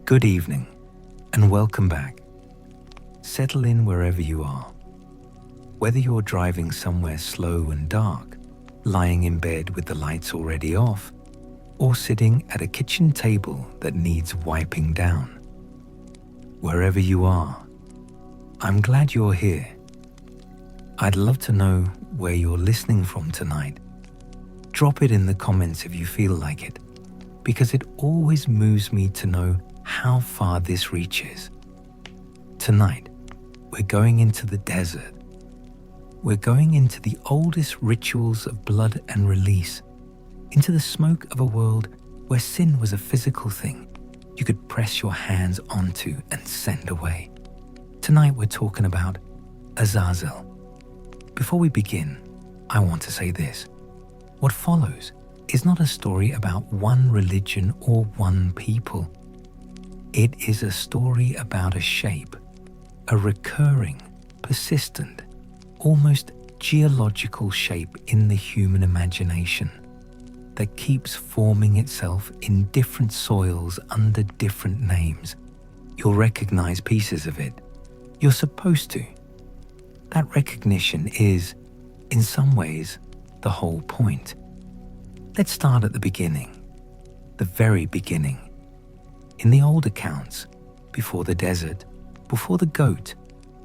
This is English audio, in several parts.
Good evening, and welcome back. Settle in wherever you are. Whether you're driving somewhere slow and dark, lying in bed with the lights already off, or sitting at a kitchen table that needs wiping down. Wherever you are, I'm glad you're here. I'd love to know where you're listening from tonight. Drop it in the comments if you feel like it, because it always moves me to know how far this reaches. Tonight, we're going into the desert. We're going into the oldest rituals of blood and release, into the smoke of a world where sin was a physical thing you could press your hands onto and send away. Tonight we're talking about Azazel. Before we begin, I want to say this. What follows is not a story about one religion or one people. It is a story about a shape, a recurring, persistent, almost geological shape in the human imagination that keeps forming itself in different soils under different names. You'll recognize pieces of it. You're supposed to. That recognition is, in some ways, the whole point. Let's start at the beginning, the very beginning. In the old accounts, before the desert, before the goat,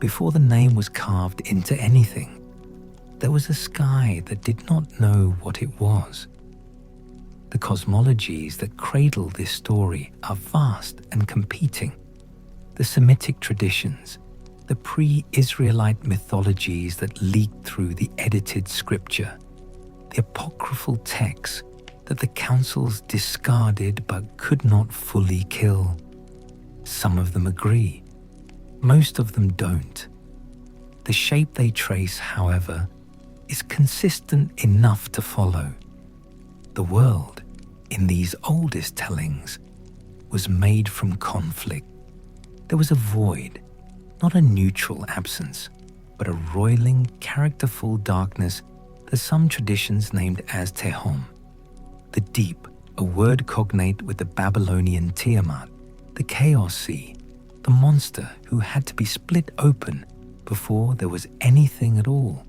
before the name was carved into anything, there was a sky that did not know what it was. The cosmologies that cradle this story are vast and competing. The Semitic traditions, the pre-Israelite mythologies that leaked through the edited scripture, the apocryphal texts that the councils discarded but could not fully kill. Some of them agree, most of them don't. The shape they trace, however, is consistent enough to follow. The world, in these oldest tellings, was made from conflict. There was a void, not a neutral absence, but a roiling, characterful darkness that some traditions named as Tehom. The deep, a word cognate with the Babylonian Tiamat, the chaos sea, the monster who had to be split open before there was anything at all.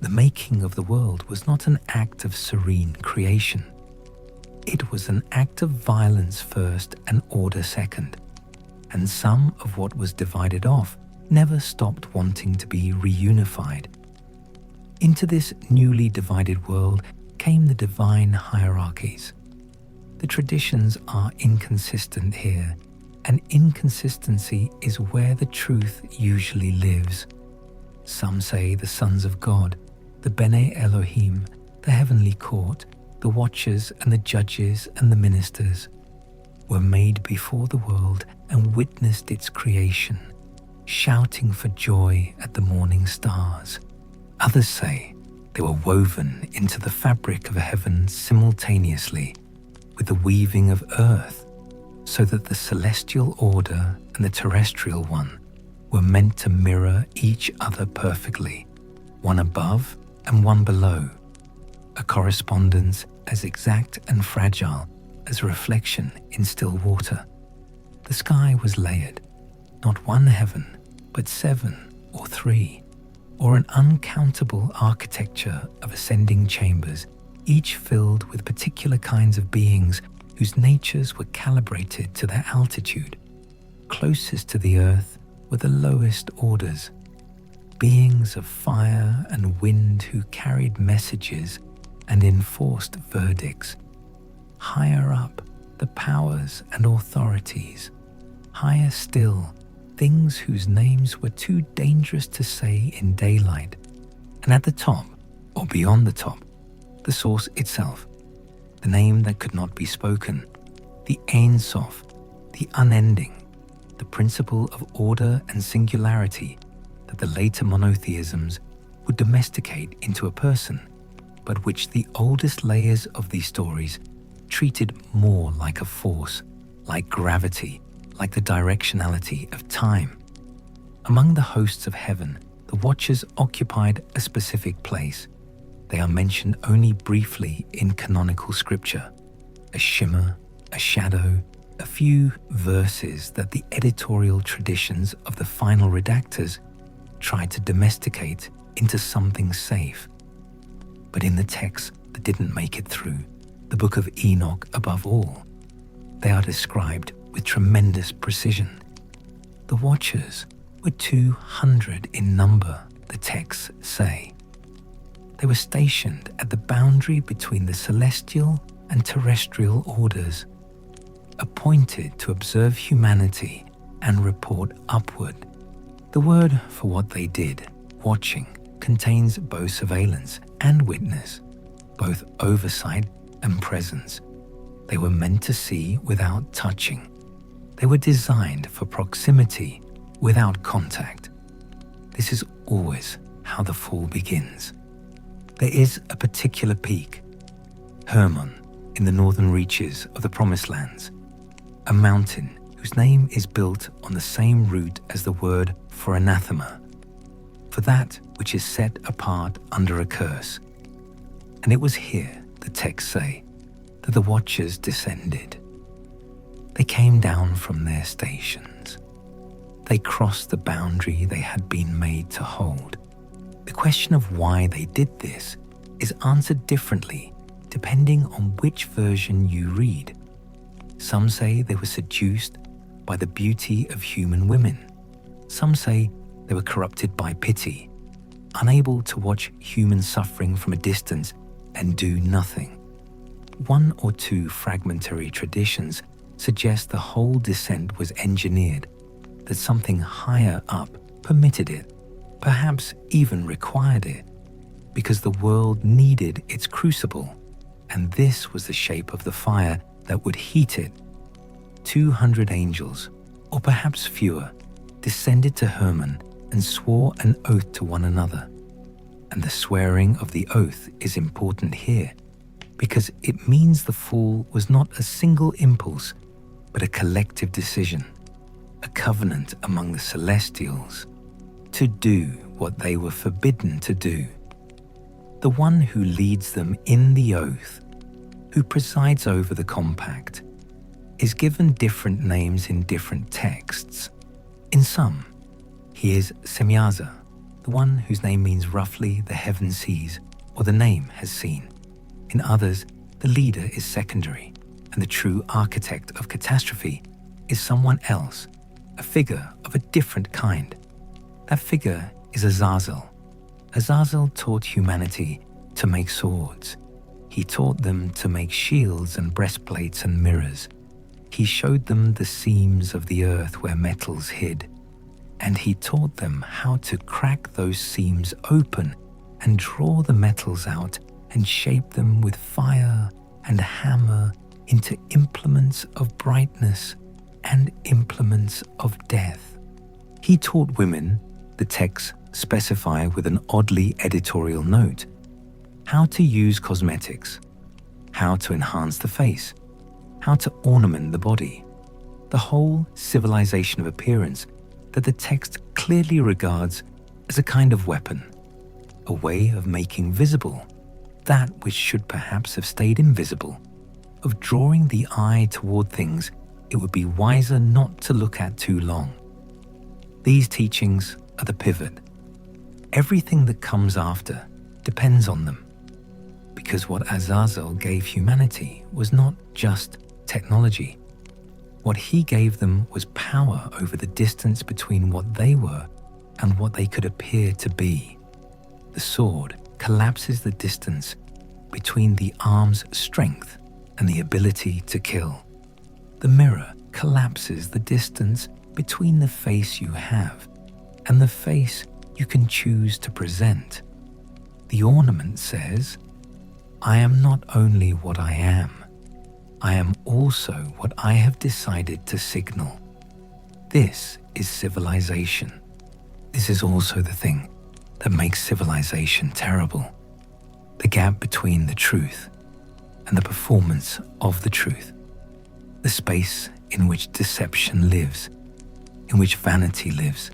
The making of the world was not an act of serene creation. It was an act of violence first and order second, and some of what was divided off never stopped wanting to be reunified. Into this newly divided world came the divine hierarchies. The traditions are inconsistent here, and inconsistency is where the truth usually lives. Some say the sons of God, the Bene Elohim, the heavenly court, the watchers and the judges and the ministers, were made before the world and witnessed its creation, shouting for joy at the morning stars. Others say they were woven into the fabric of heaven simultaneously with the weaving of earth, so that the celestial order and the terrestrial one were meant to mirror each other perfectly, one above and one below, a correspondence as exact and fragile as reflection in still water. The sky was layered, not one heaven, but 7 or 3, or an uncountable architecture of ascending chambers, each filled with particular kinds of beings whose natures were calibrated to their altitude. Closest to the earth were the lowest orders, beings of fire and wind who carried messages and enforced verdicts. Higher up, the powers and authorities. Higher still, things whose names were too dangerous to say in daylight. And at the top, or beyond the top, the source itself, the name that could not be spoken, the Ein Sof, the unending, the principle of order and singularity that the later monotheisms would domesticate into a person, but which the oldest layers of these stories treated more like a force, like gravity, like the directionality of time. Among the hosts of heaven, the watchers occupied a specific place. They are mentioned only briefly in canonical scripture. A shimmer, a shadow, a few verses that the editorial traditions of the final redactors tried to domesticate into something safe. But in the texts that didn't make it through, the Book of Enoch above all, they are described with tremendous precision. The watchers were 200 in number, the texts say. They were stationed at the boundary between the celestial and terrestrial orders, appointed to observe humanity and report upward. The word for what they did, watching, contains both surveillance and witness, both oversight and presence. They were meant to see without touching. They were designed for proximity without contact. This is always how the fall begins. There is a particular peak, Hermon, in the northern reaches of the Promised Lands, a mountain whose name is built on the same root as the word for anathema, for that which is set apart under a curse. And it was here, the texts say, that the watchers descended. They came down from their stations. They crossed the boundary they had been made to hold. The question of why they did this is answered differently depending on which version you read. Some say they were seduced by the beauty of human women. Some say they were corrupted by pity, unable to watch human suffering from a distance and do nothing. One or two fragmentary traditions suggest the whole descent was engineered, that something higher up permitted it, perhaps even required it, because the world needed its crucible, and this was the shape of the fire that would heat it. 200 angels, or perhaps fewer, descended to Hermon and swore an oath to one another. And the swearing of the oath is important here, because it means the fall was not a single impulse, but a collective decision, a covenant among the celestials, to do what they were forbidden to do. The one who leads them in the oath, who presides over the compact, is given different names in different texts. In some, he is Semyaza, the one whose name means roughly the heaven sees, or the name has seen. In others, the leader is secondary, and the true architect of catastrophe is someone else, a figure of a different kind. That figure is Azazel. Azazel taught humanity to make swords. He taught them to make shields and breastplates and mirrors. He showed them the seams of the earth where metals hid, and he taught them how to crack those seams open and draw the metals out and shape them with fire and hammer into implements of brightness and implements of death. He taught women, the texts specify with an oddly editorial note, how to use cosmetics, how to enhance the face, how to ornament the body, the whole civilization of appearance that the text clearly regards as a kind of weapon, a way of making visible that which should perhaps have stayed invisible, of drawing the eye toward things it would be wiser not to look at too long. These teachings are the pivot. Everything that comes after depends on them, because what Azazel gave humanity was not just technology. What he gave them was power over the distance between what they were and what they could appear to be. The sword collapses the distance between the arm's strength and the ability to kill. The mirror collapses the distance between the face you have and the face you can choose to present. The ornament says, I am not only what I am also what I have decided to signal. This is civilization. This is also the thing that makes civilization terrible. The gap between the truth and the performance of the truth. The space in which deception lives, in which vanity lives,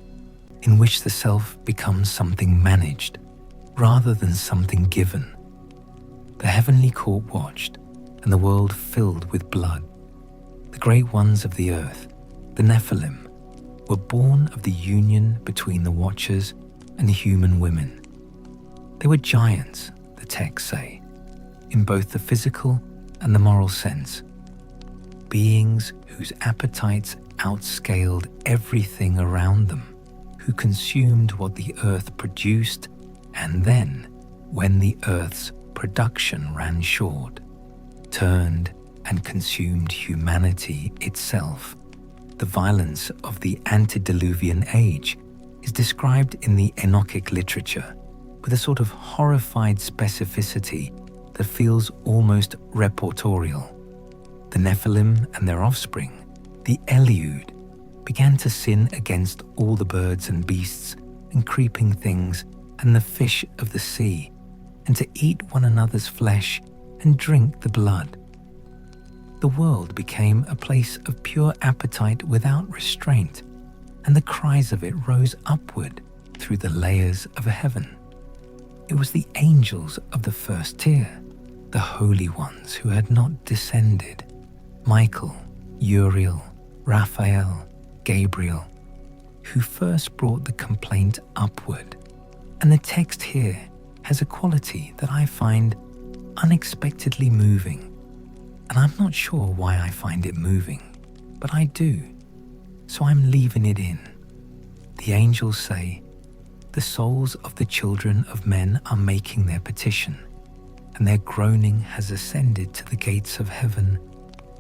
in which the self becomes something managed rather than something given. The heavenly court watched, and the world filled with blood. The The great ones of the earth, the Nephilim, were born of the union between the Watchers and human women. They were giants, the texts say, in both the physical and the moral sense. Beings whose appetites outscaled everything around them, who consumed what the earth produced, and then, when the earth's production ran short, turned and consumed humanity itself. The violence of the antediluvian age is described in the Enochic literature with a sort of horrified specificity that feels almost reportorial. The Nephilim and their offspring, the Eliud, began to sin against all the birds and beasts and creeping things and the fish of the sea, and to eat one another's flesh and drink the blood. The world became a place of pure appetite without restraint, and the cries of it rose upward through the layers of heaven. It was the angels of the first tier, the holy ones who had not descended, Michael, Uriel, Raphael, Gabriel, who first brought the complaint upward. And the text here has a quality that I find unexpectedly moving. And I'm not sure why I find it moving, but I do. So I'm leaving it in. The angels say, the souls of the children of men are making their petition, and their groaning has ascended to the gates of heaven,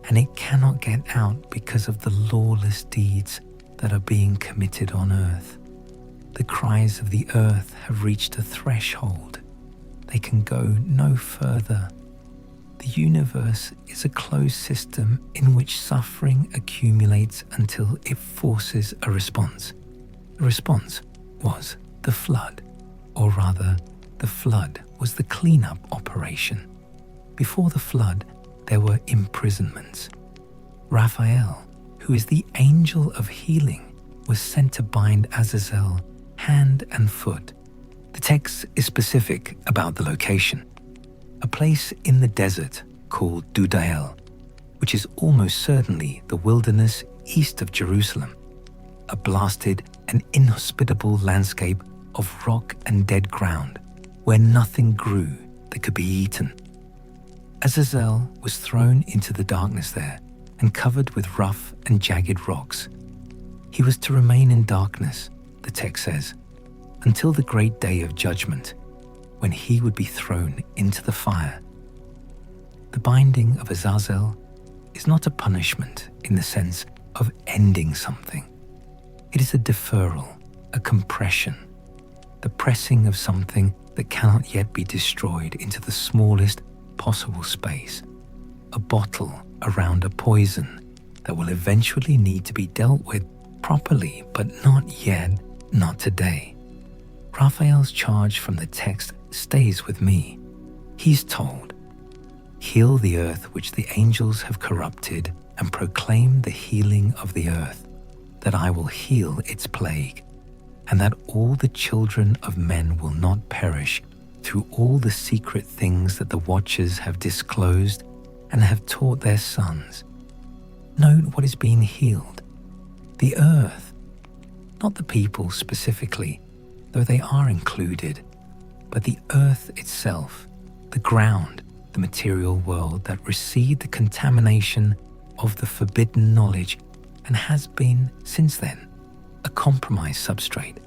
and it cannot get out because of the lawless deeds that are being committed on earth. The cries of the earth have reached a threshold. They can go no further. The universe is a closed system in which suffering accumulates until it forces a response. The response was the flood, or rather, the flood was the cleanup operation. Before the flood, there were imprisonments. Raphael, who is the angel of healing, was sent to bind Azazel hand and foot. The text is specific about the location. A place in the desert called Dudael, which is almost certainly the wilderness east of Jerusalem, a blasted and inhospitable landscape of rock and dead ground where nothing grew that could be eaten. Azazel was thrown into the darkness there and covered with rough and jagged rocks. He was to remain in darkness, the text says, until the great day of judgment, when he would be thrown into the fire. The binding of Azazel is not a punishment in the sense of ending something. It is a deferral, a compression, the pressing of something that cannot yet be destroyed into the smallest possible space, a bottle around a poison that will eventually need to be dealt with properly, but not yet, not today. Raphael's charge from the text stays with me. He's told, heal the earth which the angels have corrupted and proclaim the healing of the earth, that I will heal its plague, and that all the children of men will not perish through all the secret things that the Watchers have disclosed and have taught their sons. Note what is being healed. The earth, not the people specifically, though they are included, but the earth itself, the ground, the material world that received the contamination of the forbidden knowledge and has been, since then, a compromised substrate.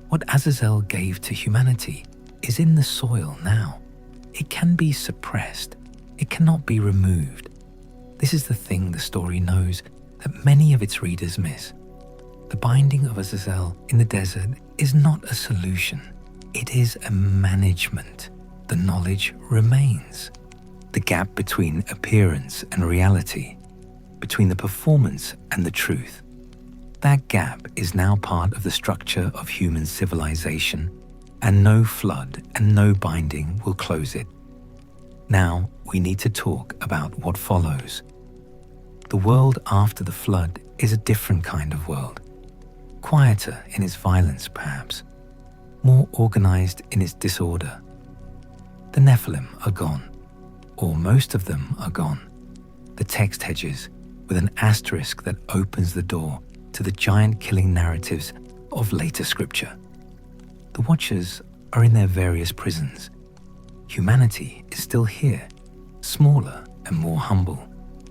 What Azazel gave to humanity is in the soil now. It can be suppressed. It cannot be removed. This is the thing the story knows that many of its readers miss. The binding of Azazel in the desert is not a solution. It is a management. The knowledge remains. The gap between appearance and reality, between the performance and the truth, that gap is now part of the structure of human civilization, and no flood and no binding will close it. Now we need to talk about what follows. The world after the flood is a different kind of world, quieter in its violence perhaps, more organized in its disorder. The Nephilim are gone, or most of them are gone. The text hedges with an asterisk that opens the door to the giant-killing narratives of later scripture. The Watchers are in their various prisons. Humanity is still here, smaller and more humble,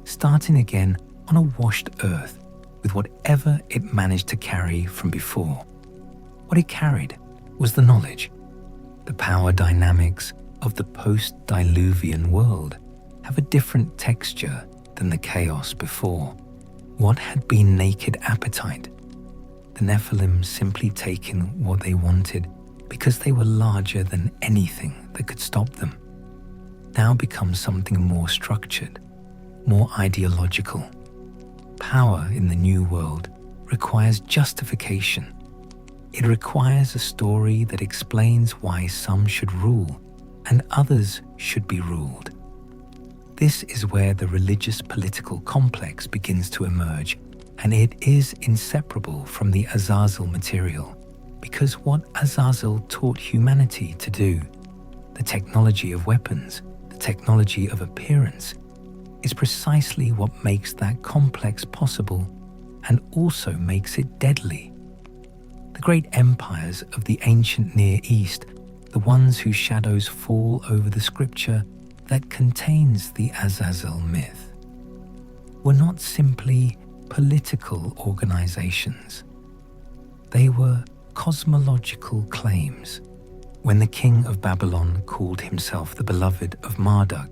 starting again on a washed earth with whatever it managed to carry from before. What it carried was the knowledge. The power dynamics of the post-diluvian world have a different texture than the chaos before. What had been naked appetite, the Nephilim simply taking what they wanted because they were larger than anything that could stop them, now becomes something more structured, more ideological. Power in the new world requires justification. It requires a story that explains why some should rule and others should be ruled. This is where the religious political complex begins to emerge, and it is inseparable from the Azazel material, because what Azazel taught humanity to do, the technology of weapons, the technology of appearance, is precisely what makes that complex possible and also makes it deadly. The great empires of the ancient Near East, the ones whose shadows fall over the scripture that contains the Azazel myth, were not simply political organizations. They were cosmological claims. When the king of Babylon called himself the beloved of Marduk,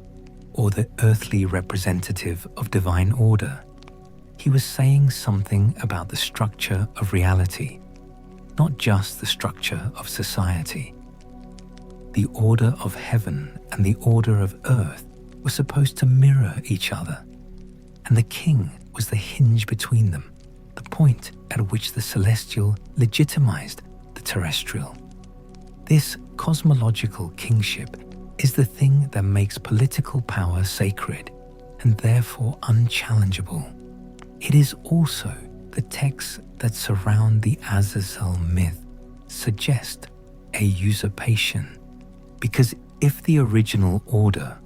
or the earthly representative of divine order, he was saying something about the structure of reality, not just the structure of society. The order of heaven and the order of earth were supposed to mirror each other, and the king was the hinge between them, the point at which the celestial legitimized the terrestrial. This cosmological kingship is the thing that makes political power sacred and therefore unchallengeable. It is also the texts that surround the Azazel myth suggest a usurpation, because if the original order,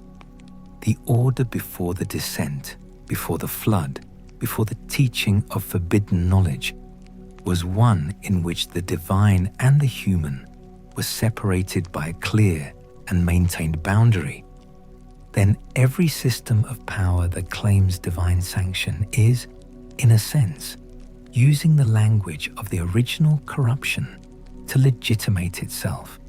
the order before the descent, before the flood, before the teaching of forbidden knowledge, was one in which the divine and the human were separated by a clear and maintained boundary, then every system of power that claims divine sanction is, in a sense, using the language of the original corruption to legitimate itself.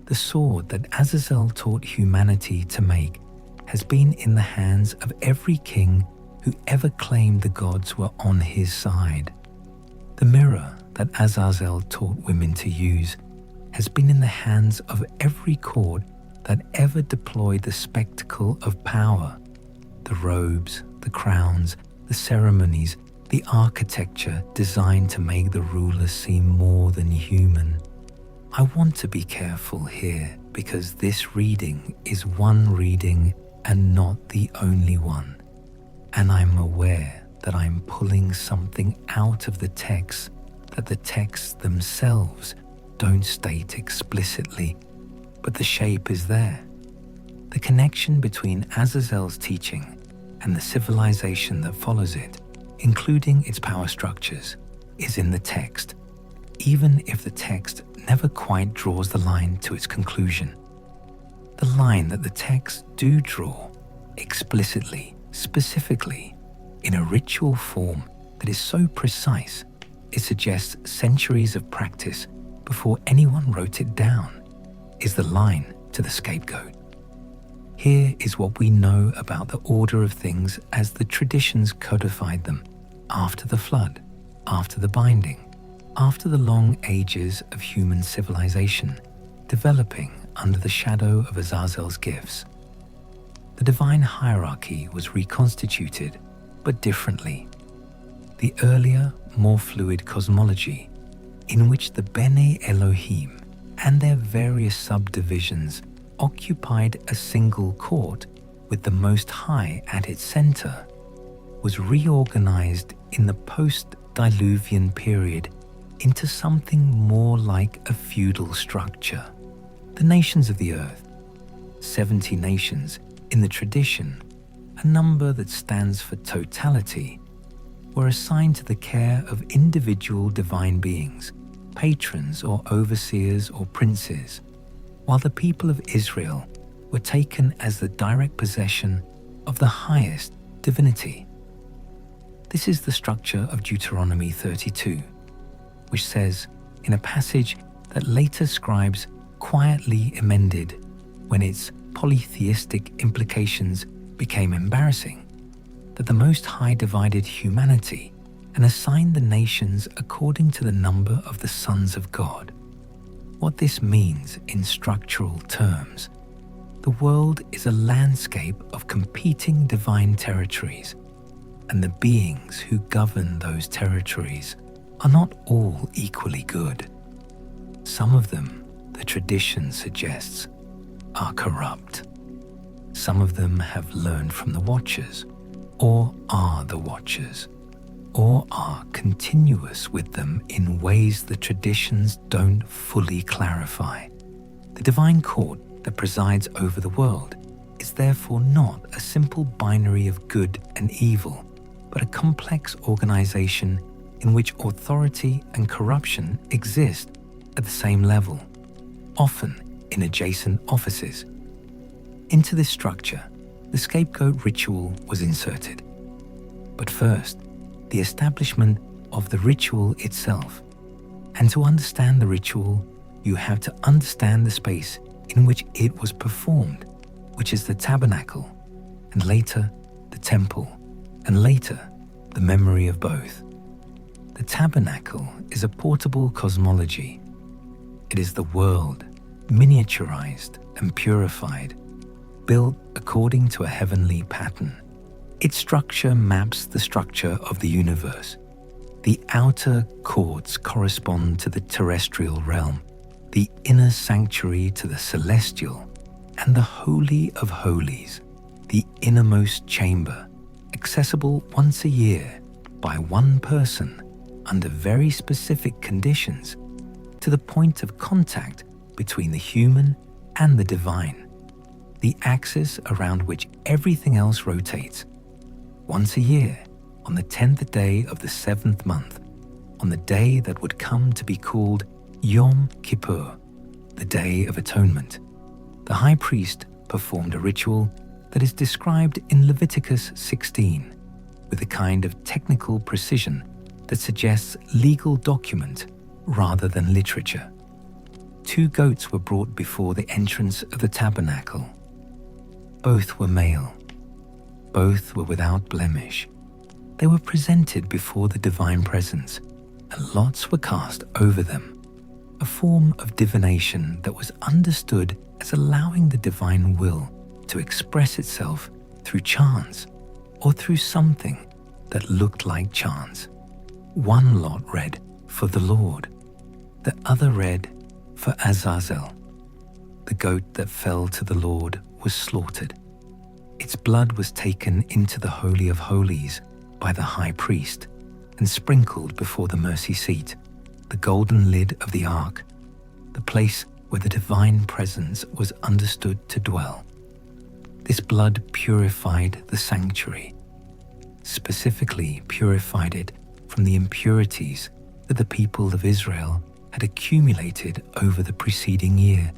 The sword that Azazel taught humanity to make has been in the hands of every king who ever claimed the gods were on his side. The mirror that Azazel taught women to use has been in the hands of every court that ever deployed the spectacle of power, the robes, the crowns, the ceremonies, the architecture designed to make the ruler seem more than human. I want to be careful here because this reading is one reading and not the only one. And I'm aware that I'm pulling something out of the text that the texts themselves don't state explicitly, but the shape is there. The connection between Azazel's teaching and the civilization that follows it, including its power structures, is in the text, even if the text never quite draws the line to its conclusion. The line that the texts do draw, explicitly, specifically, in a ritual form that is so precise, it suggests centuries of practice before anyone wrote it down, is the line to the scapegoat. Here is what we know about the order of things as the traditions codified them after the flood, after the binding, after the long ages of human civilization, developing under the shadow of Azazel's gifts. The divine hierarchy was reconstituted, but differently. The earlier, more fluid cosmology, in which the Bene Elohim and their various subdivisions occupied a single court with the Most High at its center, was reorganized in the post-Diluvian period into something more like a feudal structure. The nations of the earth, 70 nations in the tradition, a number that stands for totality, were assigned to the care of individual divine beings, patrons or overseers or princes, while the people of Israel were taken as the direct possession of the highest divinity. This is the structure of Deuteronomy 32, which says, in a passage that later scribes quietly amended when its polytheistic implications became embarrassing, that the Most High divided humanity and assigned the nations according to the number of the sons of God. What this means in structural terms: the world is a landscape of competing divine territories, and the beings who govern those territories are not all equally good. Some of them, the tradition suggests, are corrupt. Some of them have learned from the Watchers, or are the Watchers, or are continuous with them in ways the traditions don't fully clarify. The divine court that presides over the world is therefore not a simple binary of good and evil, but a complex organization in which authority and corruption exist at the same level, often in adjacent offices. Into this structure, the scapegoat ritual was inserted. But first, the establishment of the ritual itself. And to understand the ritual, you have to understand the space in which it was performed, which is the tabernacle, and later the temple, and later the memory of both. The tabernacle is a portable cosmology. It is the world, miniaturized and purified, built according to a heavenly pattern. Its structure maps the structure of the universe. The outer courts correspond to the terrestrial realm, the inner sanctuary to the celestial, and the Holy of Holies, the innermost chamber, accessible once a year by one person under very specific conditions, to the point of contact between the human and the divine, the axis around which everything else rotates. Once a year, on the 10th day of the 7th month, on the day that would come to be called Yom Kippur, the Day of Atonement, the high priest performed a ritual that is described in Leviticus 16 with a kind of technical precision that suggests legal document rather than literature. 2 goats were brought before the entrance of the tabernacle. Both were male. Both were without blemish. They were presented before the divine presence, and lots were cast over them, a form of divination that was understood as allowing the divine will to express itself through chance or through something that looked like chance. One lot read, "For the Lord." The other read, "For Azazel." The goat that fell to the Lord was slaughtered. Its blood was taken into the Holy of Holies by the high priest and sprinkled before the mercy seat, the golden lid of the ark, the place where the divine presence was understood to dwell. This blood purified the sanctuary, specifically purified it from the impurities that the people of Israel had accumulated over the preceding year.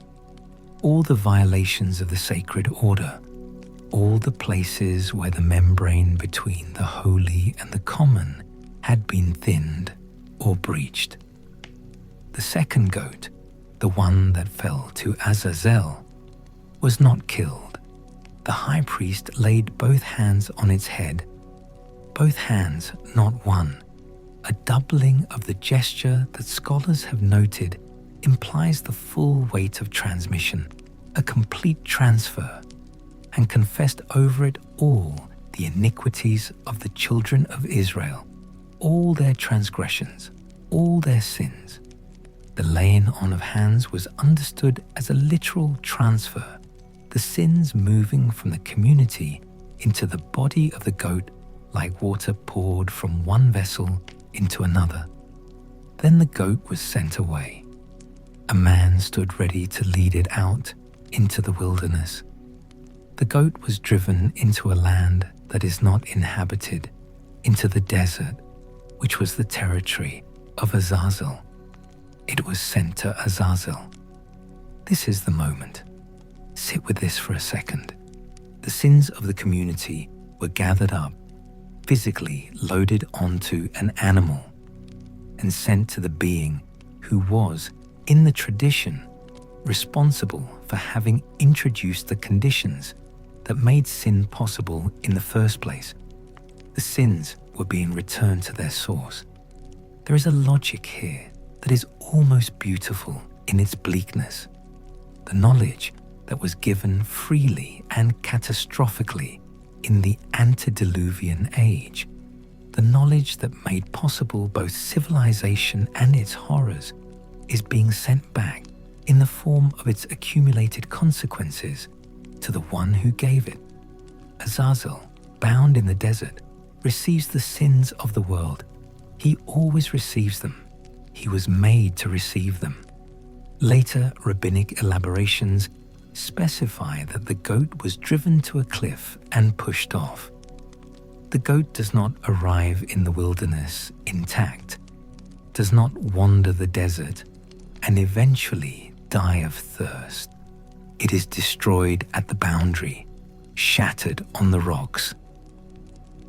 All the violations of the sacred order, all the places where the membrane between the holy and the common had been thinned or breached. The second goat, the one that fell to Azazel, was not killed. The high priest laid both hands on its head, both hands, not one. A doubling of the gesture that scholars have noted implies the full weight of transmission, a complete transfer, and confessed over it all the iniquities of the children of Israel, all their transgressions, all their sins. The laying on of hands was understood as a literal transfer, the sins moving from the community into the body of the goat like water poured from one vessel into another. Then the goat was sent away. A man stood ready to lead it out into the wilderness. The goat was driven into a land that is not inhabited, into the desert, which was the territory of Azazel. It was sent to Azazel. This is the moment. Sit with this for a second. The sins of the community were gathered up, physically loaded onto an animal, and sent to the being who was, in the tradition, responsible for having introduced the conditions that made sin possible in the first place. The sins were being returned to their source. There is a logic here that is almost beautiful in its bleakness. The knowledge that was given freely and catastrophically in the antediluvian age, the knowledge that made possible both civilization and its horrors, is being sent back in the form of its accumulated consequences to the one who gave it. Azazel, bound in the desert, receives the sins of the world. He always receives them. He was made to receive them. Later rabbinic elaborations specify that the goat was driven to a cliff and pushed off. The goat does not arrive in the wilderness intact, does not wander the desert, and eventually die of thirst. It is destroyed at the boundary, shattered on the rocks.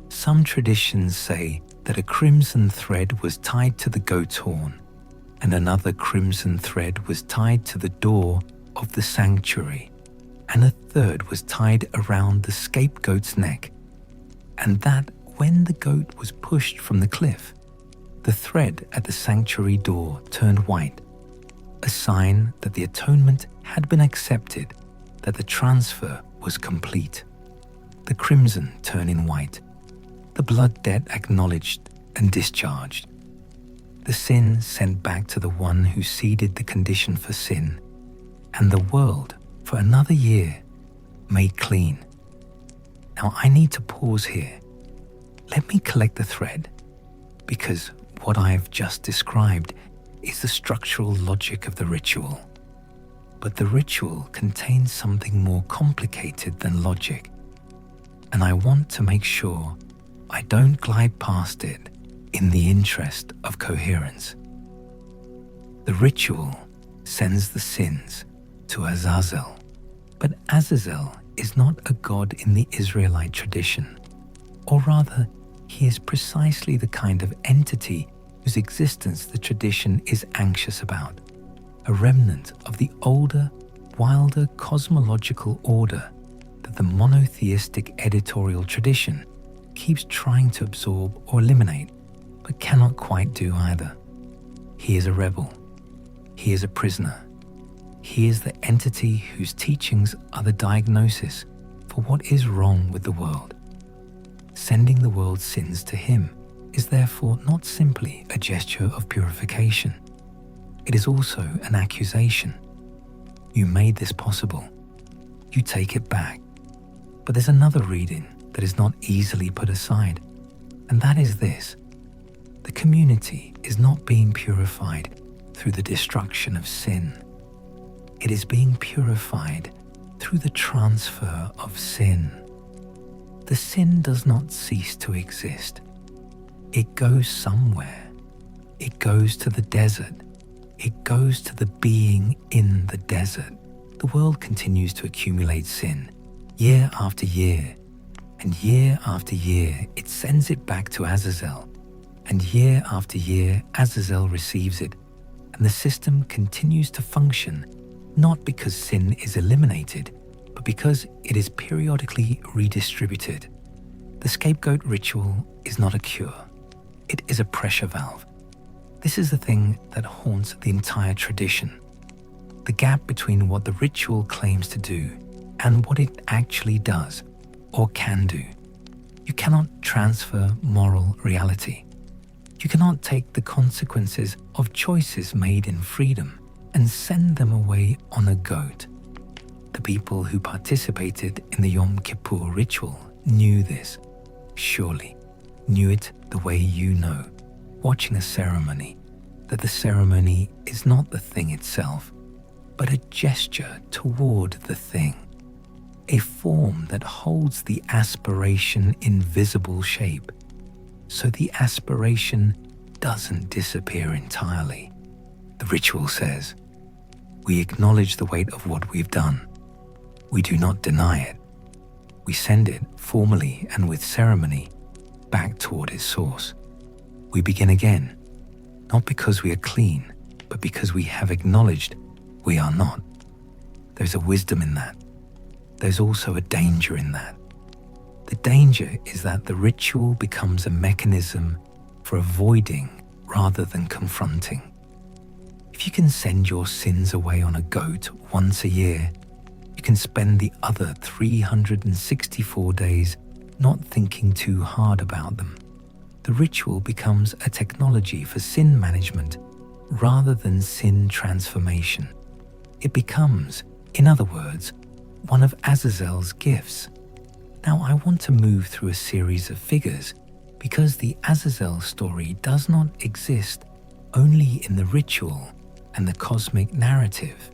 Some traditions say that a crimson thread was tied to the goat's horn, and another crimson thread was tied to the door of the sanctuary, and a third was tied around the scapegoat's neck, and that when the goat was pushed from the cliff, the thread at the sanctuary door turned white, a sign that the atonement had been accepted, that the transfer was complete. The crimson turning white, the blood debt acknowledged and discharged. The sin sent back to the one who ceded the condition for sin, and the world, for another year, made clean. Now I need to pause here. Let me collect the thread, because what I have just described is the structural logic of the ritual. But the ritual contains something more complicated than logic, and I want to make sure I don't glide past it in the interest of coherence. The ritual sends the sins to Azazel, but Azazel is not a god in the Israelite tradition, or rather, he is precisely the kind of entity whose existence the tradition is anxious about, a remnant of the older, wilder cosmological order that the monotheistic editorial tradition keeps trying to absorb or eliminate, but cannot quite do either. He is a rebel. He is a prisoner. He is the entity whose teachings are the diagnosis for what is wrong with the world. Sending the world's sins to him is therefore not simply a gesture of purification. It is also an accusation. You made this possible. You take it back. But there's another reading that is not easily put aside, and that is this. The community is not being purified through the destruction of sin. It is being purified through the transfer of sin. The sin does not cease to exist. It goes somewhere. It goes to the desert. It goes to the being in the desert. The world continues to accumulate sin, year after year, and year after year it sends it back to Azazel, and year after year Azazel receives it, and the system continues to function, not because sin is eliminated, but because it is periodically redistributed. The scapegoat ritual is not a cure. It is a pressure valve. This is the thing that haunts the entire tradition. The gap between what the ritual claims to do and what it actually does or can do. You cannot transfer moral reality. You cannot take the consequences of choices made in freedom and send them away on a goat. The people who participated in the Yom Kippur ritual knew this, surely, knew it the way you know, watching a ceremony, that the ceremony is not the thing itself, but a gesture toward the thing. a form that holds the aspiration in visible shape, so the aspiration doesn't disappear entirely. The ritual says, we acknowledge the weight of what we've done. We do not deny it. We send it formally and with ceremony back toward its source. We begin again, not because we are clean, but because we have acknowledged we are not. There's a wisdom in that. There's also a danger in that. The danger is that the ritual becomes a mechanism for avoiding rather than confronting. If you can send your sins away on a goat once a year, you can spend the other 364 days not thinking too hard about them. The ritual becomes a technology for sin management rather than sin transformation. It becomes, in other words, one of Azazel's gifts. Now I want to move through a series of figures because the Azazel story does not exist only in the ritual and the cosmic narrative.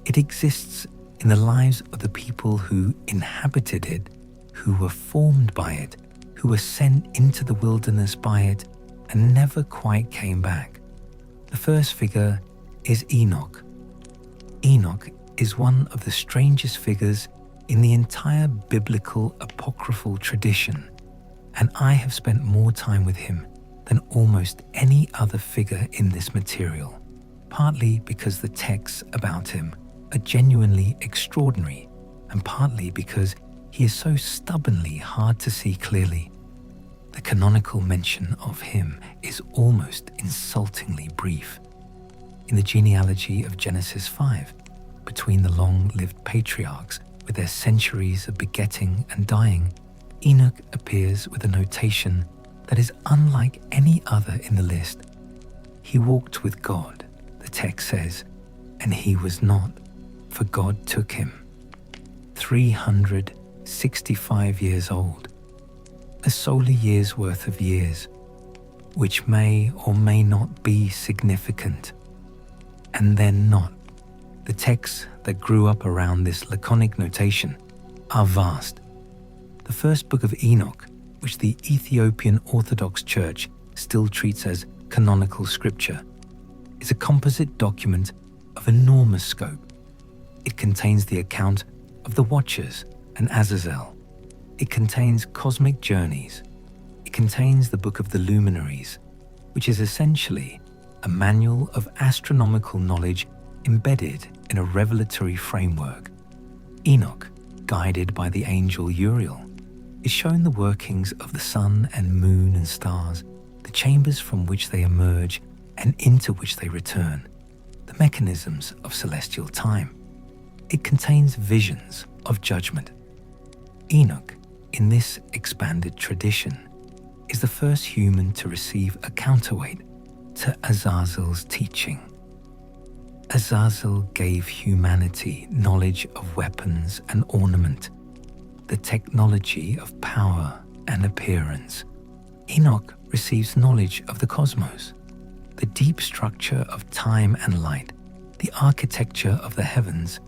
It exists in the lives of the people who inhabited it, who were formed by it, who were sent into the wilderness by it and never quite came back. The first figure is Enoch. Enoch is one of the strangest figures in the entire biblical apocryphal tradition, and I have spent more time with him than almost any other figure in this material, partly because the texts about him are genuinely extraordinary, and partly because he is so stubbornly hard to see clearly. The canonical mention of him is almost insultingly brief. In the genealogy of Genesis 5, between the long-lived patriarchs with their centuries of begetting and dying, Enoch appears with a notation that is unlike any other in the list. He walked with God, the text says, and he was not, for God took him. 365 years old, a solar year's worth of years, which may or may not be significant, and then not. The texts that grew up around this laconic notation are vast. The first book of Enoch, which the Ethiopian Orthodox Church still treats as canonical scripture, is a composite document of enormous scope. It contains the account of the Watchers and Azazel. It contains cosmic journeys. It contains the Book of the Luminaries, which is essentially a manual of astronomical knowledge embedded in a revelatory framework. Enoch, guided by the angel Uriel, is shown the workings of the sun and moon and stars, the chambers from which they emerge and into which they return, the mechanisms of celestial time. It contains visions of judgment. Enoch, in this expanded tradition, is the first human to receive a counterweight to Azazel's teaching. Azazel gave humanity knowledge of weapons and ornament, the technology of power and appearance. Enoch receives knowledge of the cosmos, the deep structure of time and light, the architecture of the heavens,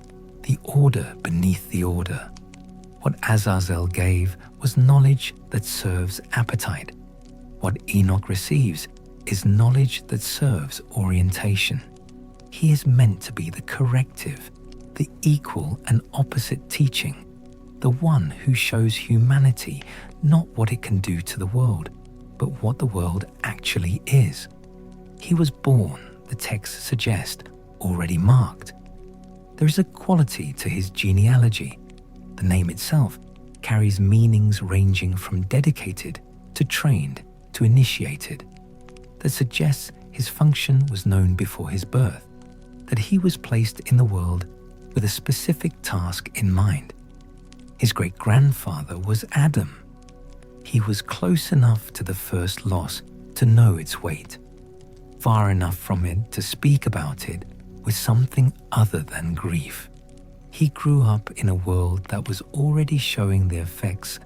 the order beneath the order. What Azazel gave was knowledge that serves appetite. What Enoch receives is knowledge that serves orientation. He is meant to be the corrective, the equal and opposite teaching, the one who shows humanity not what it can do to the world, but what the world actually is. He was born, the texts suggest, already marked. There is a quality to his genealogy. The name itself carries meanings ranging from dedicated to trained to initiated, that suggests his function was known before his birth, that he was placed in the world with a specific task in mind. His great-grandfather was Adam. He was close enough to the first loss to know its weight, far enough from it to speak about it with something other than grief. He grew up in a world that was already showing the effects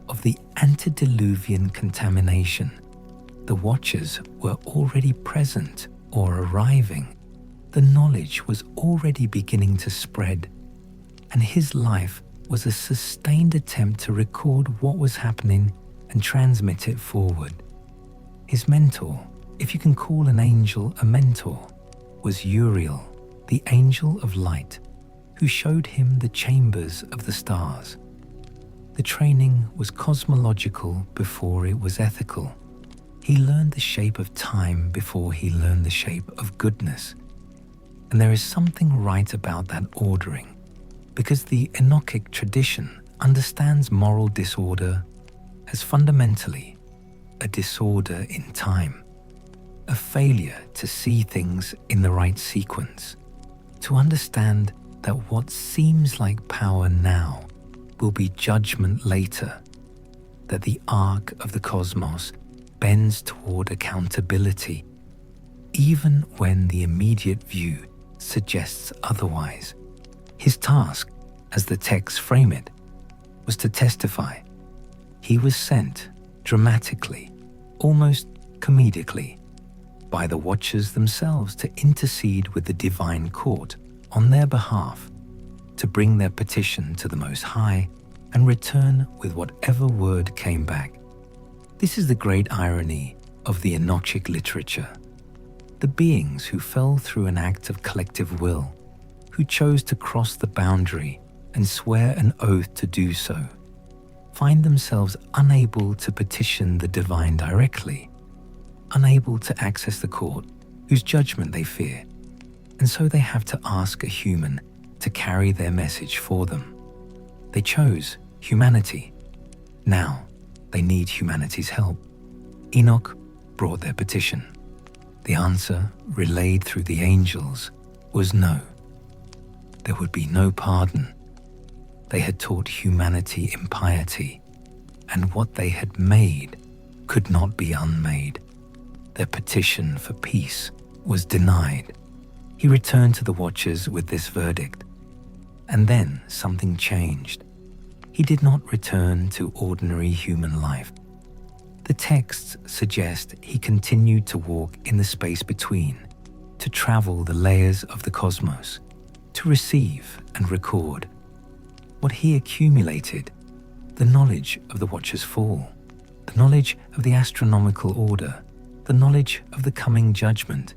of the antediluvian contamination. The Watchers were already present or arriving. The knowledge was already beginning to spread, and his life was a sustained attempt to record what was happening and transmit it forward. His mentor, if you can call an angel a mentor, was Uriel, the angel of light, who showed him the chambers of the stars. The training was cosmological before it was ethical. He learned the shape of time before he learned the shape of goodness. And there is something right about that ordering, because the Enochic tradition understands moral disorder as fundamentally a disorder in time, a failure to see things in the right sequence, to understand that what seems like power now will be judgment later, that the arc of the cosmos bends toward accountability, even when the immediate view suggests otherwise. His task, as the texts frame it, was to testify. He was sent dramatically, almost comedically, by the Watchers themselves to intercede with the divine court on their behalf, to bring their petition to the Most High and return with whatever word came back. This is the great irony of the Enochic literature. The beings who fell through an act of collective will, who chose to cross the boundary and swear an oath to do so, find themselves unable to petition the divine directly, unable to access the court whose judgment they fear, and so they have to ask a human to carry their message for them. They chose humanity. Now they need humanity's help. Enoch brought their petition. The answer, relayed through the angels, was no. There would be no pardon. They had taught humanity impiety, and what they had made could not be unmade. Their petition for peace was denied. He returned to the Watchers with this verdict. And then something changed. He did not return to ordinary human life. The texts suggest he continued to walk in the space between, to travel the layers of the cosmos, to receive and record. What he accumulated, the knowledge of the Watcher's fall, the knowledge of the astronomical order, the knowledge of the coming judgment,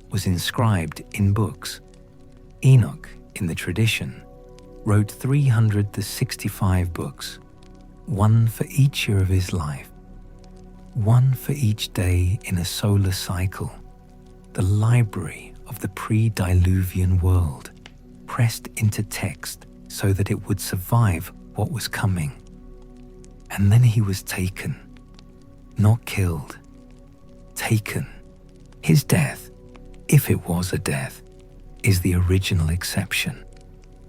was inscribed in books. Enoch, in the tradition, wrote 365 books, one for each year of his life, one for each day in a solar cycle, the library of the pre-diluvian world, pressed into text so that it would survive what was coming. And then he was taken, not killed, taken. His death, if it was a death, is the original exception,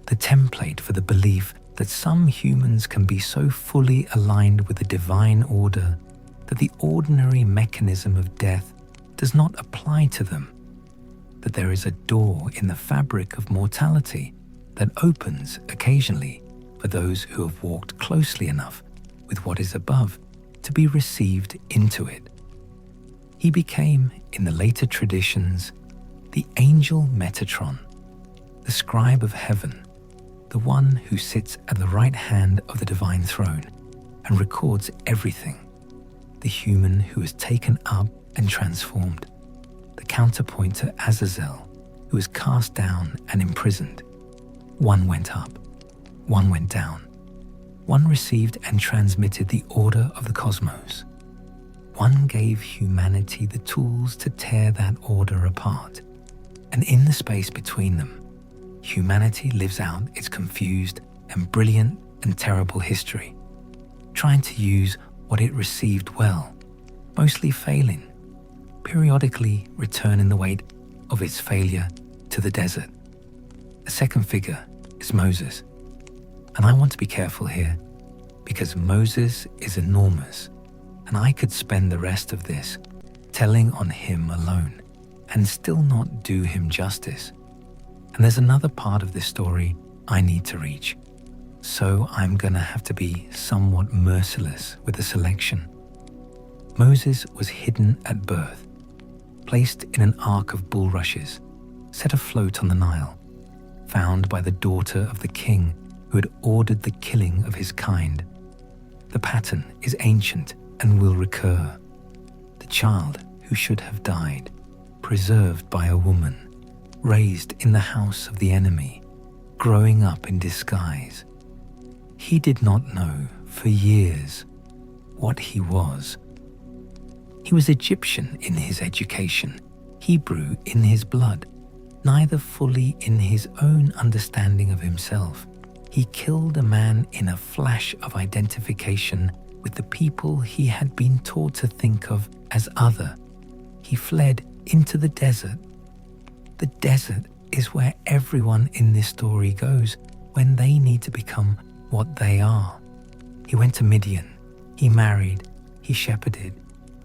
the template for the belief that some humans can be so fully aligned with the divine order that the ordinary mechanism of death does not apply to them, that there is a door in the fabric of mortality that opens occasionally for those who have walked closely enough with what is above to be received into it. He became, in the later traditions, the angel Metatron, the scribe of heaven, the one who sits at the right hand of the divine throne and records everything, the human who is taken up and transformed, the counterpoint to Azazel, who is cast down and imprisoned. One went up, one went down. One received and transmitted the order of the cosmos. One gave humanity the tools to tear that order apart. And in the space between them, humanity lives out its confused and brilliant and terrible history, trying to use what it received well, mostly failing, periodically returning the weight of its failure to the desert. A second figure is Moses. And I want to be careful here, because Moses is enormous, and I could spend the rest of this telling on him alone and still not do him justice. And there's another part of this story I need to reach, so I'm gonna have to be somewhat merciless with the selection. Moses was hidden at birth, placed in an ark of bulrushes, set afloat on the Nile, found by the daughter of the king who had ordered the killing of his kind. The pattern is ancient and will recur. The child who should have died, preserved by a woman, raised in the house of the enemy, growing up in disguise. He did not know for years what he was. He was Egyptian in his education, Hebrew in his blood, neither fully in his own understanding of himself. He killed a man in a flash of identification with the people he had been taught to think of as other. He fled into the desert. The desert is where everyone in this story goes when they need to become what they are. He went to Midian. He married. He shepherded.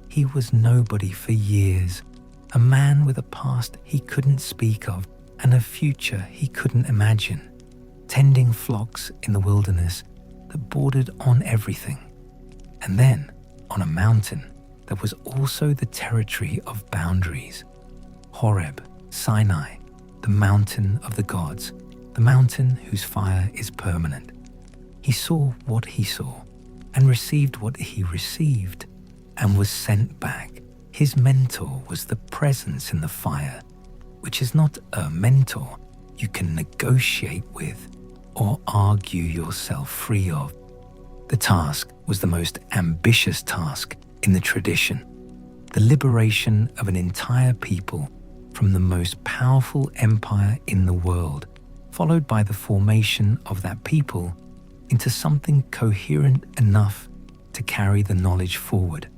He was nobody for years, a man with a past he couldn't speak of and a future he couldn't imagine, tending flocks in the wilderness that bordered on everything. And then, on a mountain that was also the territory of boundaries, Horeb, Sinai, the mountain of the gods, the mountain whose fire is permanent. He saw what he saw and received what he received and was sent back. His mentor was the presence in the fire, which is not a mentor you can negotiate with or argue yourself free of. The task was the most ambitious task in the tradition, the liberation of an entire people from the most powerful empire in the world, followed by the formation of that people into something coherent enough to carry the knowledge forward.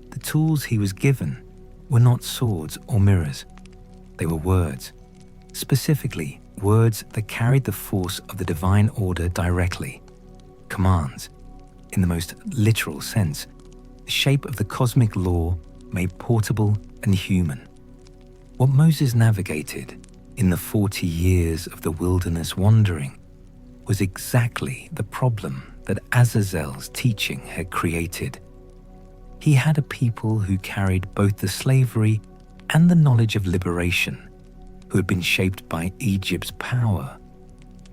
The tools he was given were not swords or mirrors. They were words, specifically words that carried the force of the divine order directly. Commands, in the most literal sense, the shape of the cosmic law made portable and human. What Moses navigated in the 40 years of the wilderness wandering was exactly the problem that Azazel's teaching had created. He had a people who carried both the slavery and the knowledge of liberation, who had been shaped by Egypt's power,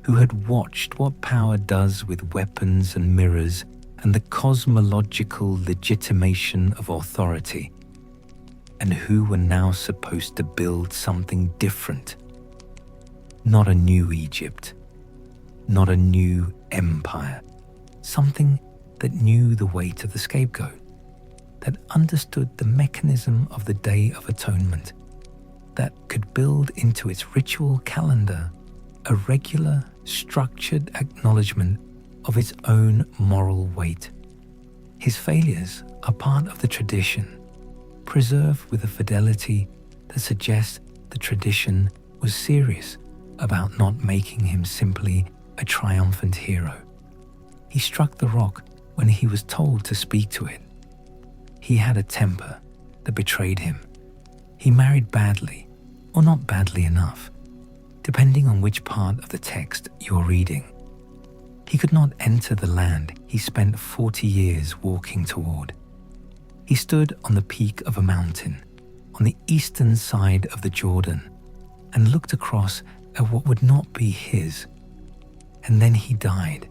who had watched what power does with weapons and mirrors and the cosmological legitimation of authority, and who were now supposed to build something different. Not a new Egypt, not a new empire, something that knew the way to the scapegoat, that understood the mechanism of the Day of Atonement, that could build into its ritual calendar a regular, structured acknowledgement of its own moral weight. His failures are part of the tradition, preserved with a fidelity that suggests the tradition was serious about not making him simply a triumphant hero. He struck the rock when he was told to speak to it. He had a temper that betrayed him. He married badly, or not badly enough, depending on which part of the text you're reading. He could not enter the land he spent 40 years walking toward. He stood on the peak of a mountain, on the eastern side of the Jordan, and looked across at what would not be his. And then he died,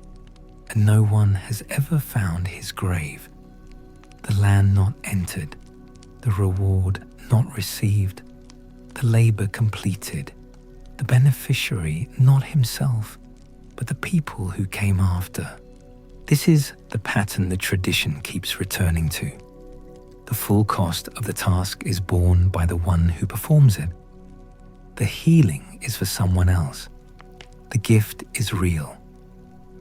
and no one has ever found his grave. The land not entered, the reward not received, the labor completed, the beneficiary not himself, but the people who came after. This is the pattern the tradition keeps returning to. The full cost of the task is borne by the one who performs it. The healing is for someone else. The gift is real.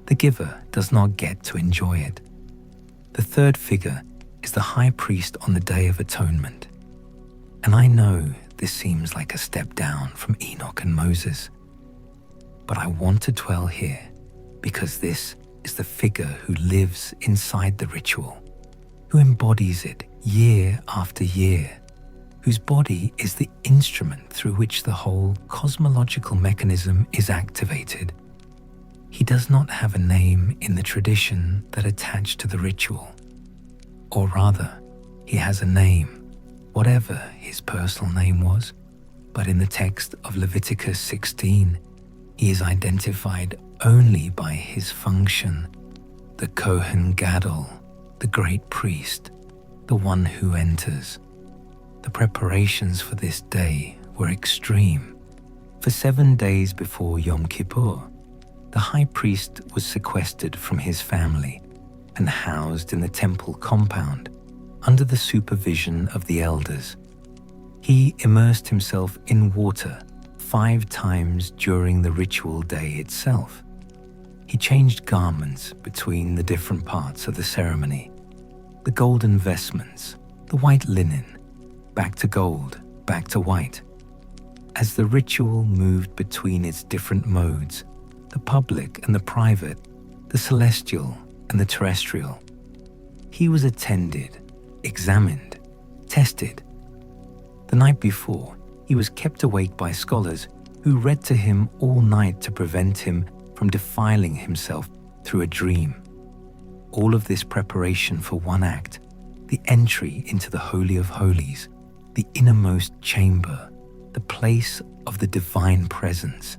The giver does not get to enjoy it. The third figure is the high priest on the Day of Atonement. And I know this seems like a step down from Enoch and Moses, but I want to dwell here because this is the figure who lives inside the ritual, who embodies it year after year, whose body is the instrument through which the whole cosmological mechanism is activated. He does not have a name in the tradition that attached to the ritual, or rather, he has a name, whatever his personal name was, but in the text of Leviticus 16, he is identified only by his function, the Kohen Gadol, the great priest, the one who enters. The preparations for this day were extreme. For 7 days before Yom Kippur, the high priest was sequestered from his family and housed in the temple compound under the supervision of the elders. He immersed himself in water 5 times during the ritual day itself. He changed garments between the different parts of the ceremony. The golden vestments, the white linen, back to gold, back to white. As the ritual moved between its different modes, the public and the private, the celestial and the terrestrial, he was attended, examined, tested. The night before, he was kept awake by scholars who read to him all night to prevent him from defiling himself through a dream. All of this preparation for one act, the entry into the Holy of Holies, the innermost chamber, the place of the divine presence,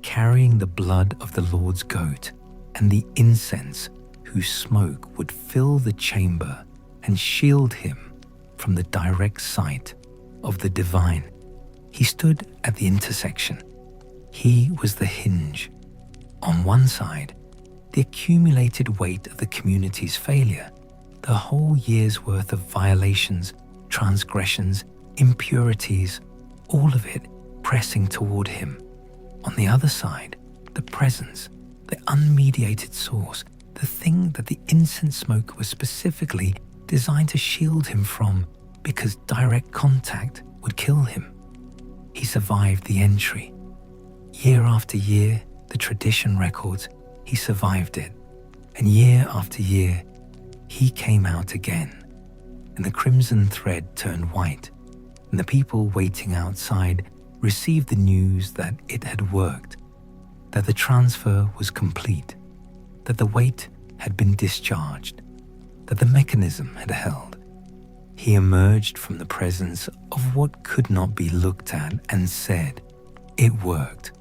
carrying the blood of the Lord's goat and the incense whose smoke would fill the chamber and shield him from the direct sight of the divine. He stood at the intersection. He was the hinge. On one side, the accumulated weight of the community's failure, the whole year's worth of violations, transgressions, impurities, all of it pressing toward him. On the other side, the presence, the unmediated source, the thing that the incense smoke was specifically designed to shield him from because direct contact would kill him. He survived the entry. Year after year, the tradition records, he survived it. And year after year, he came out again. And the crimson thread turned white, and the people waiting outside received the news that it had worked, that the transfer was complete, that the weight had been discharged, that the mechanism had held. He emerged from the presence of what could not be looked at and said, "It worked.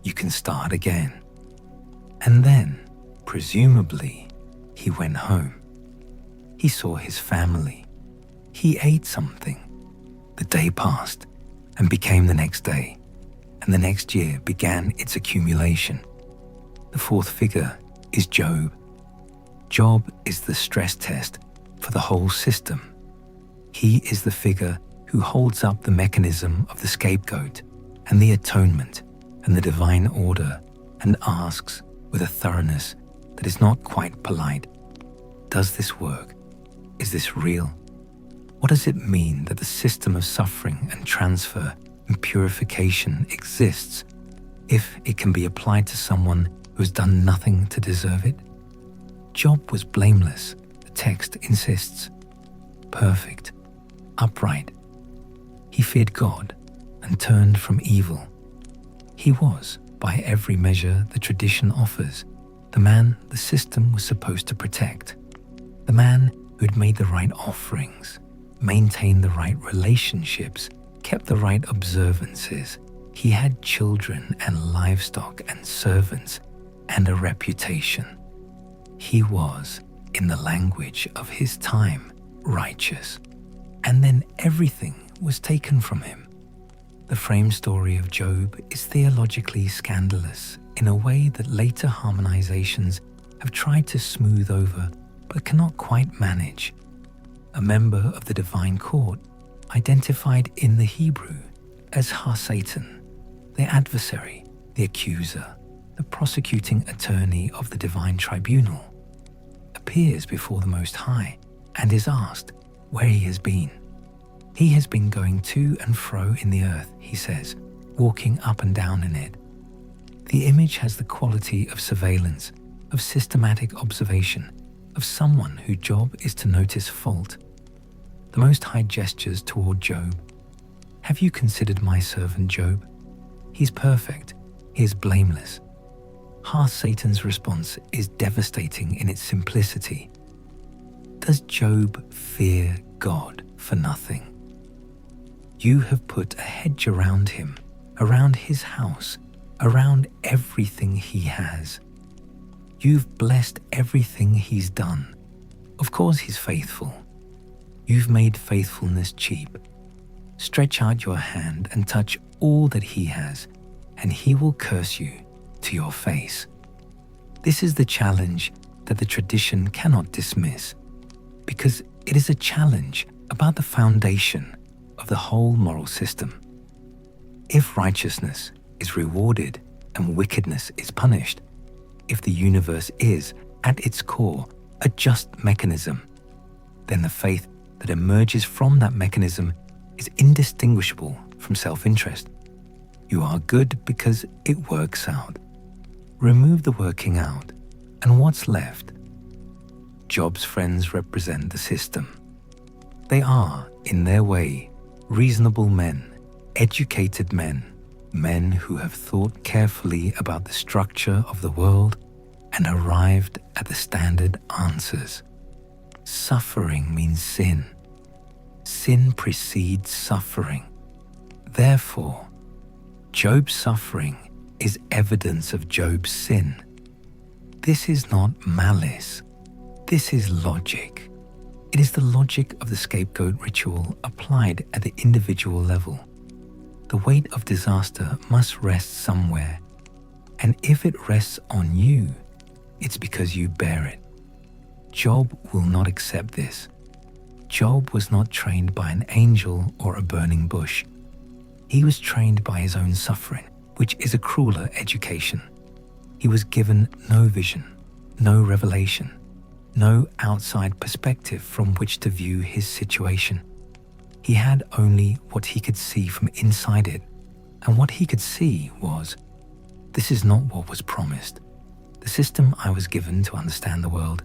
You can start again." And then, presumably, he went home. He saw his family. He ate something. The day passed and became the next day, and the next year began its accumulation. The fourth figure is Job. Job is the stress test for the whole system. He is the figure who holds up the mechanism of the scapegoat and the atonement and the divine order and asks with a thoroughness that is not quite polite, does this work? Is this real? What does it mean that the system of suffering and transfer and purification exists if it can be applied to someone who has done nothing to deserve it? Job was blameless, the text insists, perfect, upright. He feared God and turned from evil. He was, by every measure the tradition offers, the man the system was supposed to protect, the man who had made the right offerings, maintained the right relationships, kept the right observances. He had children and livestock and servants and a reputation. He was, in the language of his time, righteous. And then everything was taken from him. The frame story of Job is theologically scandalous in a way that later harmonizations have tried to smooth over but cannot quite manage. A member of the divine court, identified in the Hebrew as Satan, the adversary, the accuser, the prosecuting attorney of the divine tribunal, appears before the Most High and is asked where he has been. He has been going to and fro in the earth, he says, walking up and down in it. The image has the quality of surveillance, of systematic observation, of someone whose job is to notice fault. The Most High gestures toward Job. Have you considered my servant Job? He's perfect. He is blameless. Satan's response is devastating in its simplicity. Does Job fear God for nothing? You have put a hedge around him, around his house, around everything he has. You've blessed everything he's done. Of course he's faithful. You've made faithfulness cheap. Stretch out your hand and touch all that he has, and he will curse you to your face. This is the challenge that the tradition cannot dismiss, because it is a challenge about the foundation of the whole moral system. If righteousness is rewarded and wickedness is punished, if the universe is, at its core, a just mechanism, then the faith that emerges from that mechanism is indistinguishable from self-interest. You are good because it works out. Remove the working out, and what's left? Job's friends represent the system. They are, in their way, reasonable men, educated men, men who have thought carefully about the structure of the world and arrived at the standard answers. Suffering means sin. Sin precedes suffering. Therefore, Job's suffering is evidence of Job's sin. This is not malice. This is logic. It is the logic of the scapegoat ritual applied at the individual level. The weight of disaster must rest somewhere, and if it rests on you, it's because you bear it. Job will not accept this. Job was not trained by an angel or a burning bush. He was trained by his own suffering, which is a crueler education. He was given no vision, no revelation, no outside perspective from which to view his situation. He had only what he could see from inside it, and what he could see was, this is not what was promised. The system I was given to understand the world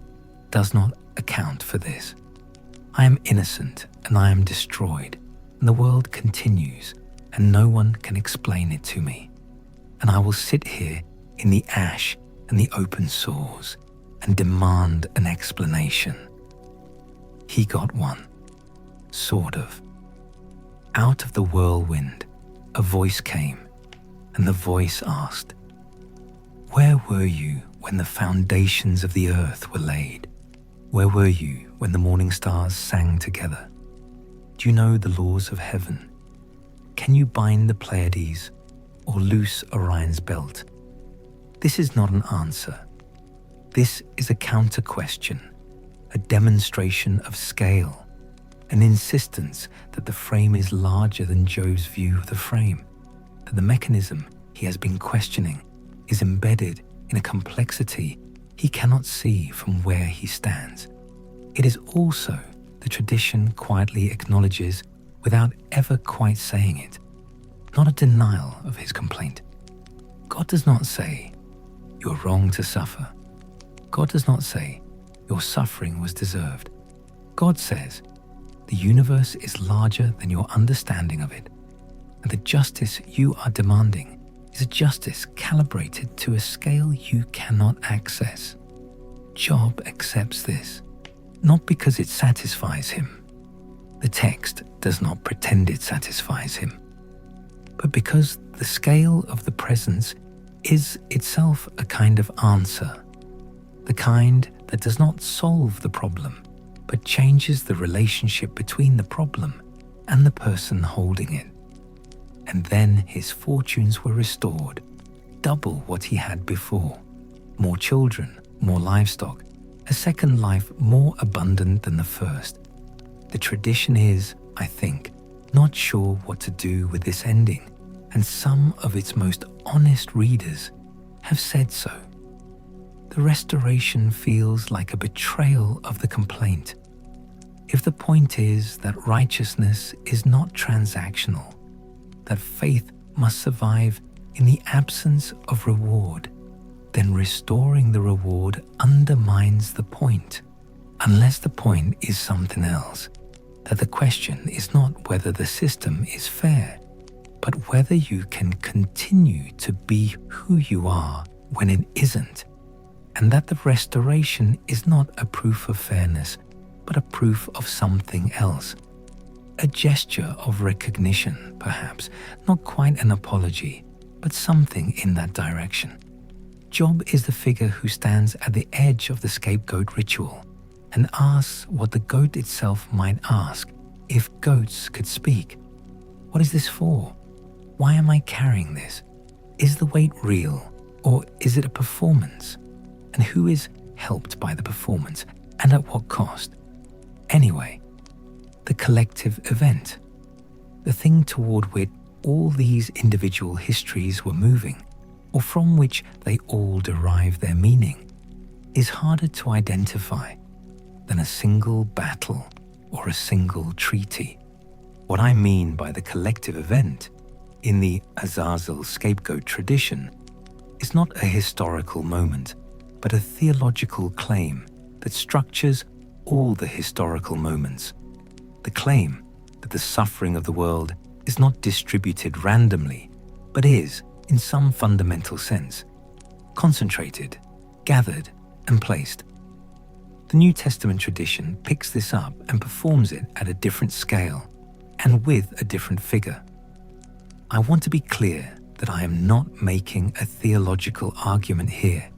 does not account for this. I am innocent and I am destroyed, and the world continues, and no one can explain it to me. And I will sit here in the ash and the open sores and demand an explanation. He got one, sort of. Out of the whirlwind, a voice came, and the voice asked, "Where were you when the foundations of the earth were laid? Where were you when the morning stars sang together? Do you know the laws of heaven? Can you bind the Pleiades or loose Orion's belt?" This is not an answer. This is a counter-question, a demonstration of scale, an insistence that the frame is larger than Job's view of the frame, that the mechanism he has been questioning is embedded in a complexity he cannot see from where he stands. It is also, the tradition quietly acknowledges without ever quite saying it, not a denial of his complaint. God does not say, "You're wrong to suffer." God does not say, "Your suffering was deserved." God says, "The universe is larger than your understanding of it, and the justice you are demanding is a justice calibrated to a scale you cannot access." Job accepts this, not because it satisfies him. The text does not pretend it satisfies him, but because the scale of the presence is itself a kind of answer, the kind that does not solve the problem, but changes the relationship between the problem and the person holding it. And then his fortunes were restored, double what he had before. More children, more livestock, a second life more abundant than the first. The tradition is, I think, not sure what to do with this ending, and some of its most honest readers have said so. The restoration feels like a betrayal of the complaint. If the point is that righteousness is not transactional, that faith must survive in the absence of reward, then restoring the reward undermines the point, unless the point is something else, that the question is not whether the system is fair, but whether you can continue to be who you are when it isn't, and that the restoration is not a proof of fairness, but a proof of something else. A gesture of recognition, perhaps, not quite an apology, but something in that direction. Job is the figure who stands at the edge of the scapegoat ritual and asks what the goat itself might ask if goats could speak. What is this for? Why am I carrying this? Is the weight real, or is it a performance? And who is helped by the performance, and at what cost? Anyway, the collective event, the thing toward which all these individual histories were moving, or from which they all derive their meaning, is harder to identify than a single battle or a single treaty. What I mean by the collective event in the Azazel scapegoat tradition is not a historical moment, but a theological claim that structures all the historical moments. The claim that the suffering of the world is not distributed randomly, but is, in some fundamental sense, concentrated, gathered, and placed. The New Testament tradition picks this up and performs it at a different scale and with a different figure. I want to be clear that I am not making a theological argument here.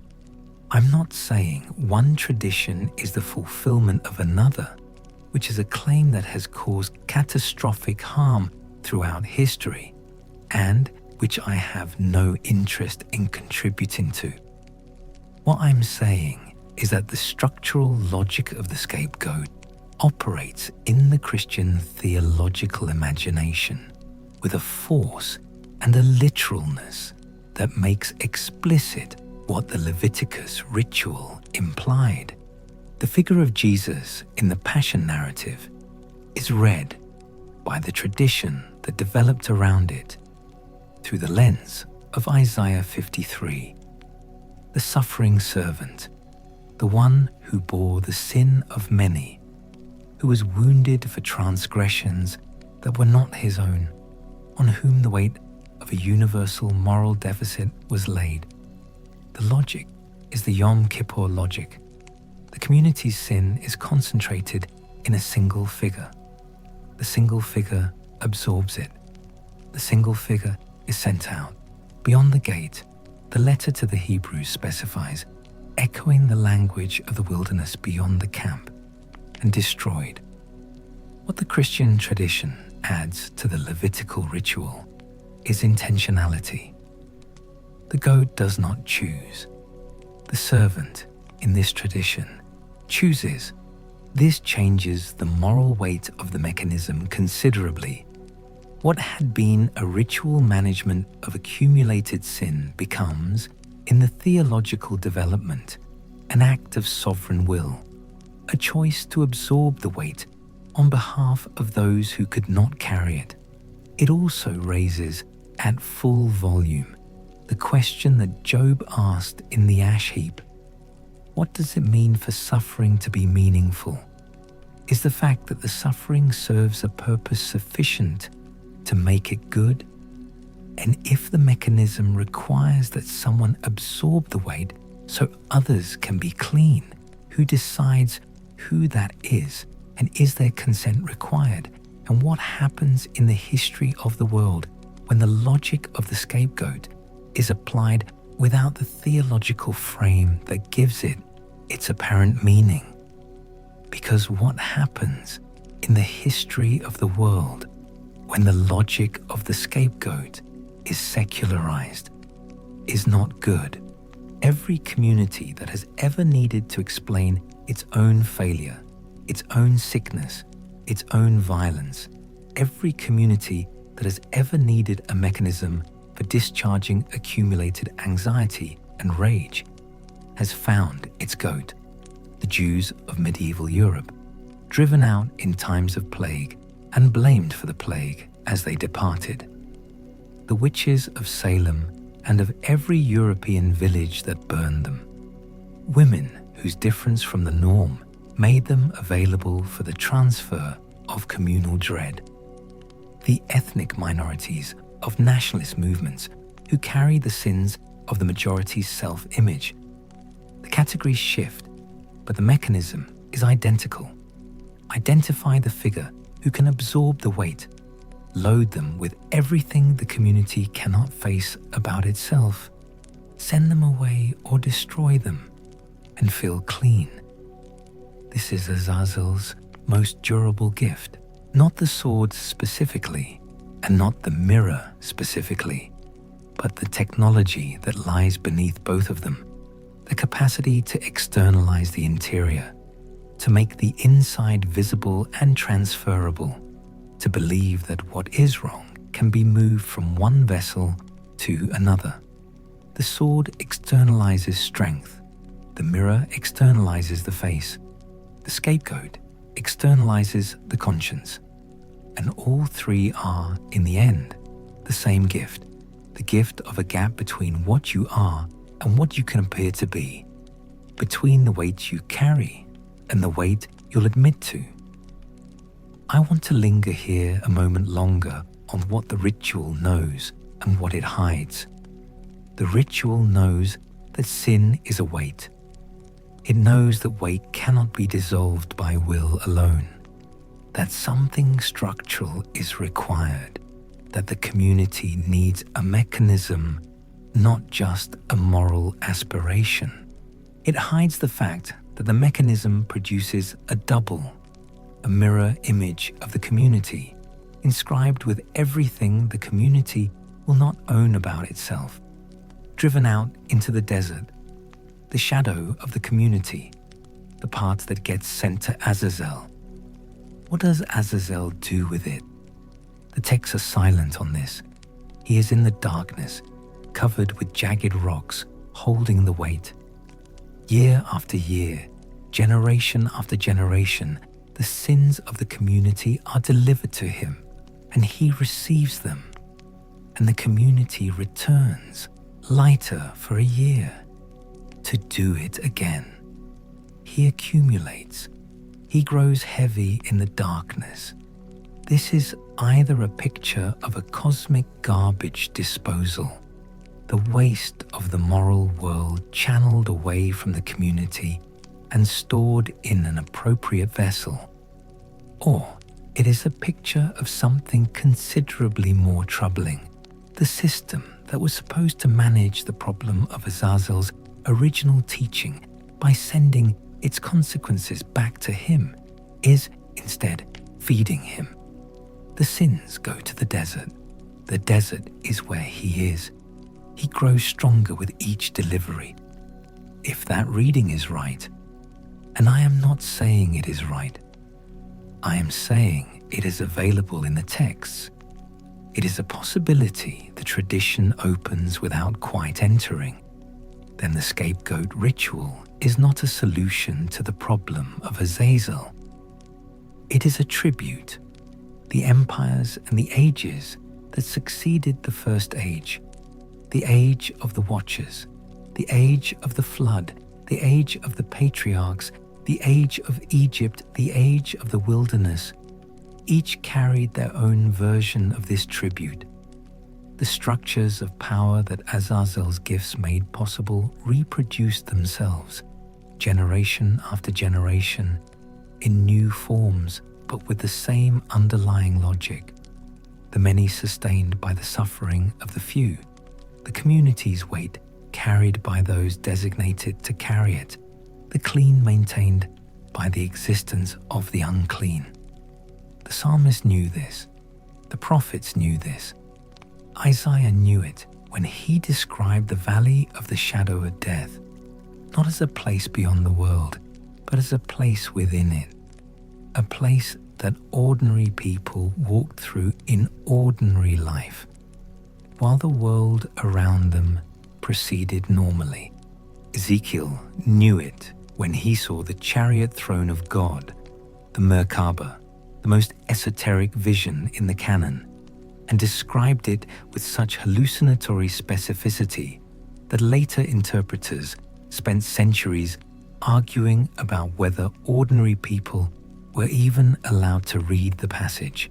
I'm not saying one tradition is the fulfillment of another, which is a claim that has caused catastrophic harm throughout history and which I have no interest in contributing to. What I'm saying is that the structural logic of the scapegoat operates in the Christian theological imagination with a force and a literalness that makes explicit what the Leviticus ritual implied. The figure of Jesus in the Passion narrative is read by the tradition that developed around it through the lens of Isaiah 53, the suffering servant, the one who bore the sin of many, who was wounded for transgressions that were not his own, on whom the weight of a universal moral deficit was laid. The logic is the Yom Kippur logic. The community's sin is concentrated in a single figure. The single figure absorbs it. The single figure is sent out. Beyond the gate, the letter to the Hebrews specifies, echoing the language of the wilderness beyond the camp, and destroyed. What the Christian tradition adds to the Levitical ritual is intentionality. The goat does not choose. The servant, in this tradition, chooses. This changes the moral weight of the mechanism considerably. What had been a ritual management of accumulated sin becomes, in the theological development, an act of sovereign will, a choice to absorb the weight on behalf of those who could not carry it. It also raises, at full volume, the question that Job asked in the ash heap. What does it mean for suffering to be meaningful? Is the fact that the suffering serves a purpose sufficient to make it good? And if the mechanism requires that someone absorb the weight so others can be clean, who decides who that is, and is their consent required? And what happens in the history of the world when the logic of the scapegoat is applied without the theological frame that gives it its apparent meaning? Because what happens in the history of the world when the logic of the scapegoat is secularized is not good. Every community that has ever needed to explain its own failure, its own sickness, its own violence, every community that has ever needed a mechanism for discharging accumulated anxiety and rage has found its goat. The Jews of medieval Europe, driven out in times of plague and blamed for the plague as they departed. The witches of Salem and of every European village that burned them. Women whose difference from the norm made them available for the transfer of communal dread. The ethnic minorities of nationalist movements who carry the sins of the majority's self-image. The categories shift, but the mechanism is identical. Identify the figure who can absorb the weight. load them with everything the community cannot face about itself, send them away or destroy them, and feel clean. This is Azazel's most durable gift, not the sword specifically, and not the mirror specifically, but the technology that lies beneath both of them, the capacity to externalize the interior, to make the inside visible and transferable, to believe that what is wrong can be moved from one vessel to another. The sword externalizes strength, the mirror externalizes the face, the scapegoat externalizes the conscience, and all three are, in the end, the same gift, the gift of a gap between what you are and what you can appear to be, between the weight you carry and the weight you'll admit to. I want to linger here a moment longer on what the ritual knows and what it hides. The ritual knows that sin is a weight. It knows that weight cannot be dissolved by will alone, that something structural is required, that the community needs a mechanism, not just a moral aspiration. It hides the fact that the mechanism produces a double, a mirror image of the community, inscribed with everything the community will not own about itself, driven out into the desert, the shadow of the community, the part that gets sent to Azazel. What does Azazel do with it? The texts are silent on this. He is in the darkness, covered with jagged rocks, holding the weight. Year after year, generation after generation, the sins of the community are delivered to him, and he receives them. And the community returns, lighter for a year, to do it again. He accumulates. He grows heavy in the darkness. This is either a picture of a cosmic garbage disposal, the waste of the moral world channeled away from the community and stored in an appropriate vessel, or it is a picture of something considerably more troubling, the system that was supposed to manage the problem of Azazel's original teaching by sending its consequences back to him, is instead feeding him. The sins go to the desert. The desert is where he is. He grows stronger with each delivery. If that reading is right, and I am not saying it is right, I am saying it is available in the texts. It is a possibility the tradition opens without quite entering. Then the scapegoat ritual is not a solution to the problem of Azazel. It is a tribute. The empires and the ages that succeeded the first age, the age of the Watchers, the age of the flood, the age of the patriarchs, the age of Egypt, the age of the wilderness, each carried their own version of this tribute. The structures of power that Azazel's gifts made possible reproduced themselves, generation after generation, in new forms, but with the same underlying logic. The many sustained by the suffering of the few, the community's weight carried by those designated to carry it, the clean maintained by the existence of the unclean. The psalmist knew this. The prophets knew this. Isaiah knew it when he described the valley of the shadow of death, not as a place beyond the world, but as a place within it, a place that ordinary people walked through in ordinary life, while the world around them proceeded normally. Ezekiel knew it when he saw the chariot throne of God, the Merkaba, the most esoteric vision in the canon, and described it with such hallucinatory specificity that later interpreters spent centuries arguing about whether ordinary people were even allowed to read the passage.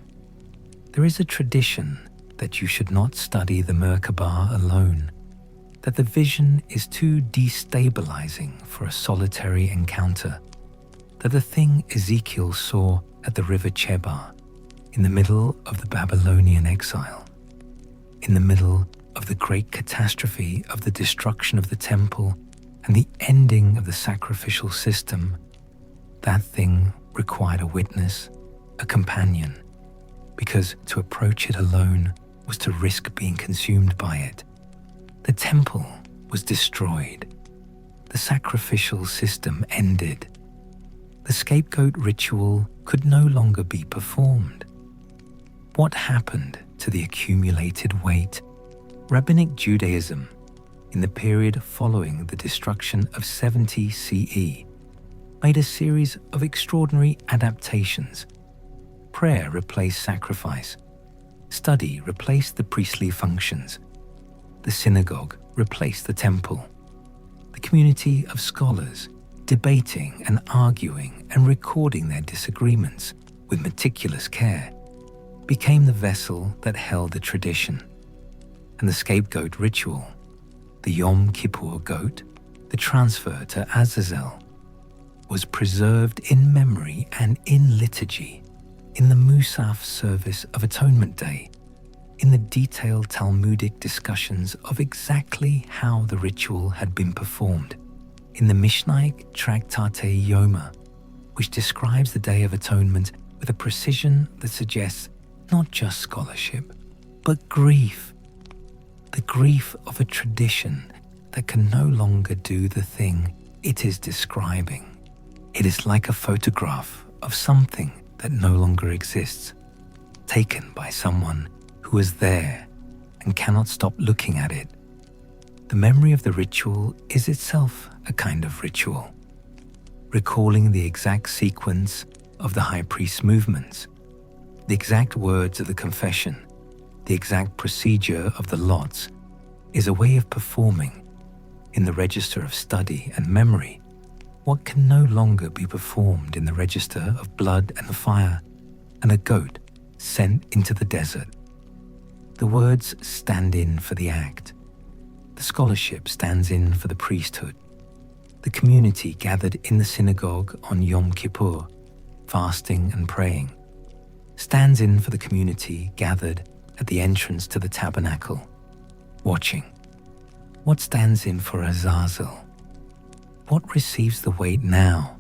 There is a tradition that you should not study the Merkaba alone, that the vision is too destabilizing for a solitary encounter, that the thing Ezekiel saw at the river Chebar, In the middle of the Babylonian exile, in the middle of the great catastrophe of the destruction of the temple and the ending of the sacrificial system, that thing required a witness, a companion, because to approach it alone was to risk being consumed by it. The temple was destroyed. The sacrificial system ended. The scapegoat ritual could no longer be performed. What happened to the accumulated weight? Rabbinic Judaism, in the period following the destruction of 70 CE, made a series of extraordinary adaptations. Prayer replaced sacrifice. Study replaced the priestly functions. The synagogue replaced the temple. The community of scholars, debating and arguing and recording their disagreements with meticulous care, became the vessel that held the tradition. And the scapegoat ritual, the Yom Kippur goat, the transfer to Azazel, was preserved in memory and in liturgy, in the Musaf service of Atonement Day, in the detailed Talmudic discussions of exactly how the ritual had been performed, in the Mishnaic Tractate Yoma, which describes the Day of Atonement with a precision that suggests not just scholarship, but grief. The grief of a tradition that can no longer do the thing it is describing. It is like a photograph of something that no longer exists, taken by someone who was there and cannot stop looking at it. The memory of the ritual is itself a kind of ritual, recalling the exact sequence of the high priest's movements, the exact words of the confession, the exact procedure of the lots, is a way of performing, in the register of study and memory, what can no longer be performed in the register of blood and fire and a goat sent into the desert. The words stand in for the act. The scholarship stands in for the priesthood. The community gathered in the synagogue on Yom Kippur, fasting and praying, stands in for the community gathered at the entrance to the tabernacle, watching. What stands in for Azazel? What receives the weight now?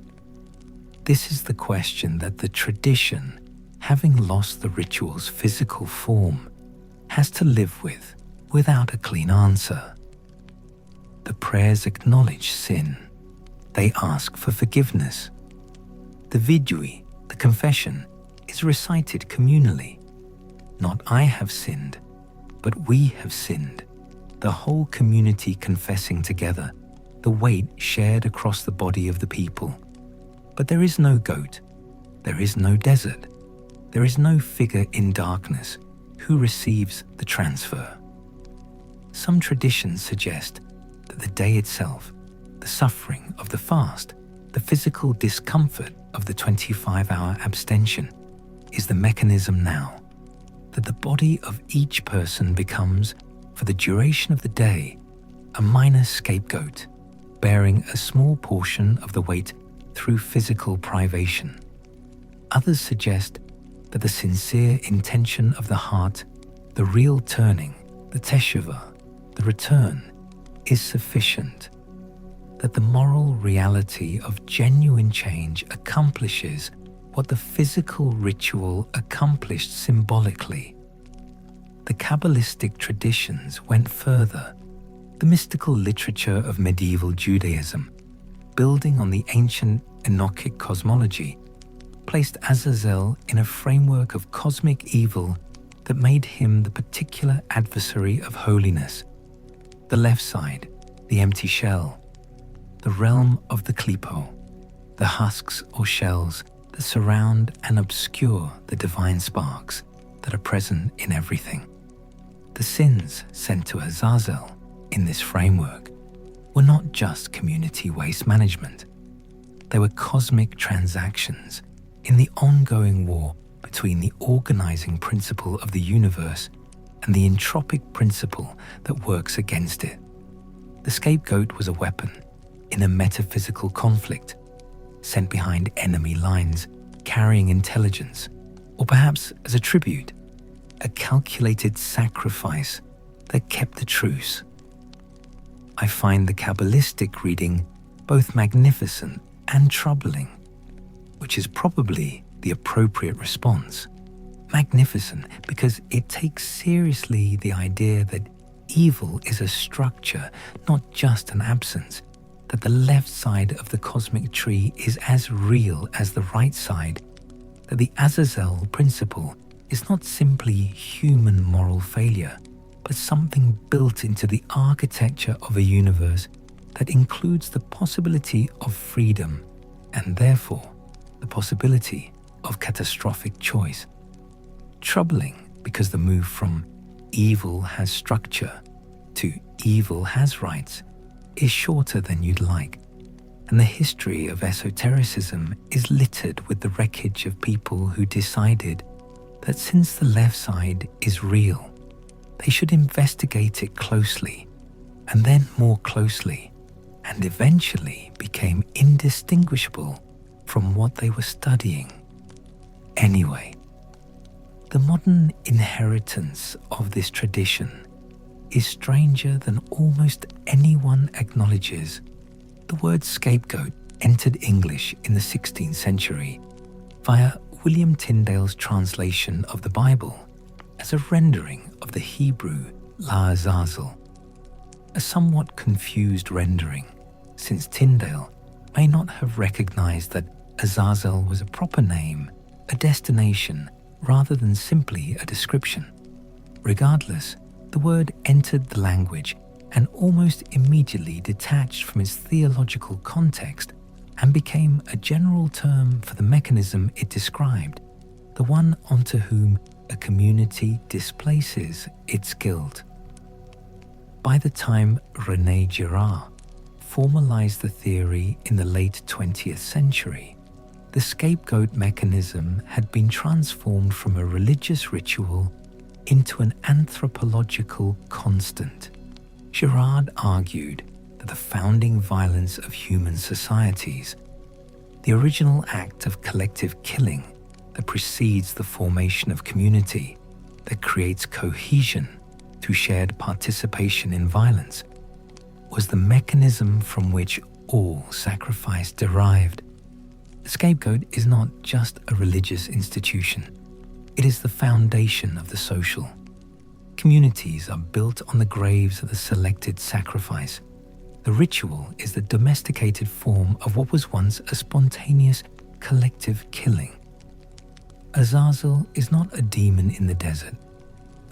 This is the question that the tradition, having lost the ritual's physical form, has to live with without a clean answer. The prayers acknowledge sin. They ask for forgiveness. The vidui, the confession, is recited communally. Not I have sinned, but we have sinned. The whole community confessing together, the weight shared across the body of the people. But there is no goat, there is no desert, there is no figure in darkness who receives the transfer. Some traditions suggest that the day itself, the suffering of the fast, the physical discomfort of the 25-hour abstention, is the mechanism now, that the body of each person becomes, for the duration of the day, a minor scapegoat, bearing a small portion of the weight through physical privation. Others suggest that the sincere intention of the heart, the real turning, the teshuvah, the return, is sufficient, that the moral reality of genuine change accomplishes what the physical ritual accomplished symbolically. The Kabbalistic traditions went further. The mystical literature of medieval Judaism, building on the ancient Enochic cosmology, placed Azazel in a framework of cosmic evil that made him the particular adversary of holiness. The left side, the empty shell, the realm of the klipo, the husks or shells that surround and obscure the divine sparks that are present in everything. The sins sent to Azazel in this framework were not just community waste management. They were cosmic transactions in the ongoing war between the organizing principle of the universe and the entropic principle that works against it. The scapegoat was a weapon in a metaphysical conflict, sent behind enemy lines, carrying intelligence, or perhaps as a tribute, a calculated sacrifice that kept the truce. I find the Kabbalistic reading both magnificent and troubling, which is probably the appropriate response. Magnificent because it takes seriously the idea that evil is a structure, not just an absence, that the left side of the cosmic tree is as real as the right side, that the Azazel principle is not simply human moral failure, but something built into the architecture of a universe that includes the possibility of freedom and therefore the possibility of catastrophic choice. Troubling because the move from evil has structure to evil has rights is shorter than you'd like, and the history of esotericism is littered with the wreckage of people who decided that since the left side is real, they should investigate it closely, and then more closely, and eventually became indistinguishable from what they were studying. Anyway, the modern inheritance of this tradition is stranger than almost anyone acknowledges. The word scapegoat entered English in the 16th century via William Tyndale's translation of the Bible as a rendering of the Hebrew La Azazel, a somewhat confused rendering, since Tyndale may not have recognized that Azazel was a proper name, a destination, rather than simply a description. Regardless, the word entered the language and almost immediately detached from its theological context and became a general term for the mechanism it described, the one onto whom a community displaces its guilt. By the time René Girard formalized the theory in the late 20th century, the scapegoat mechanism had been transformed from a religious ritual into an anthropological constant. Girard argued that the founding violence of human societies, the original act of collective killing that precedes the formation of community, that creates cohesion through shared participation in violence, was the mechanism from which all sacrifice derived. The scapegoat is not just a religious institution. It is the foundation of the social. Communities are built on the graves of the selected sacrifice. The ritual is the domesticated form of what was once a spontaneous collective killing. Azazel is not a demon in the desert.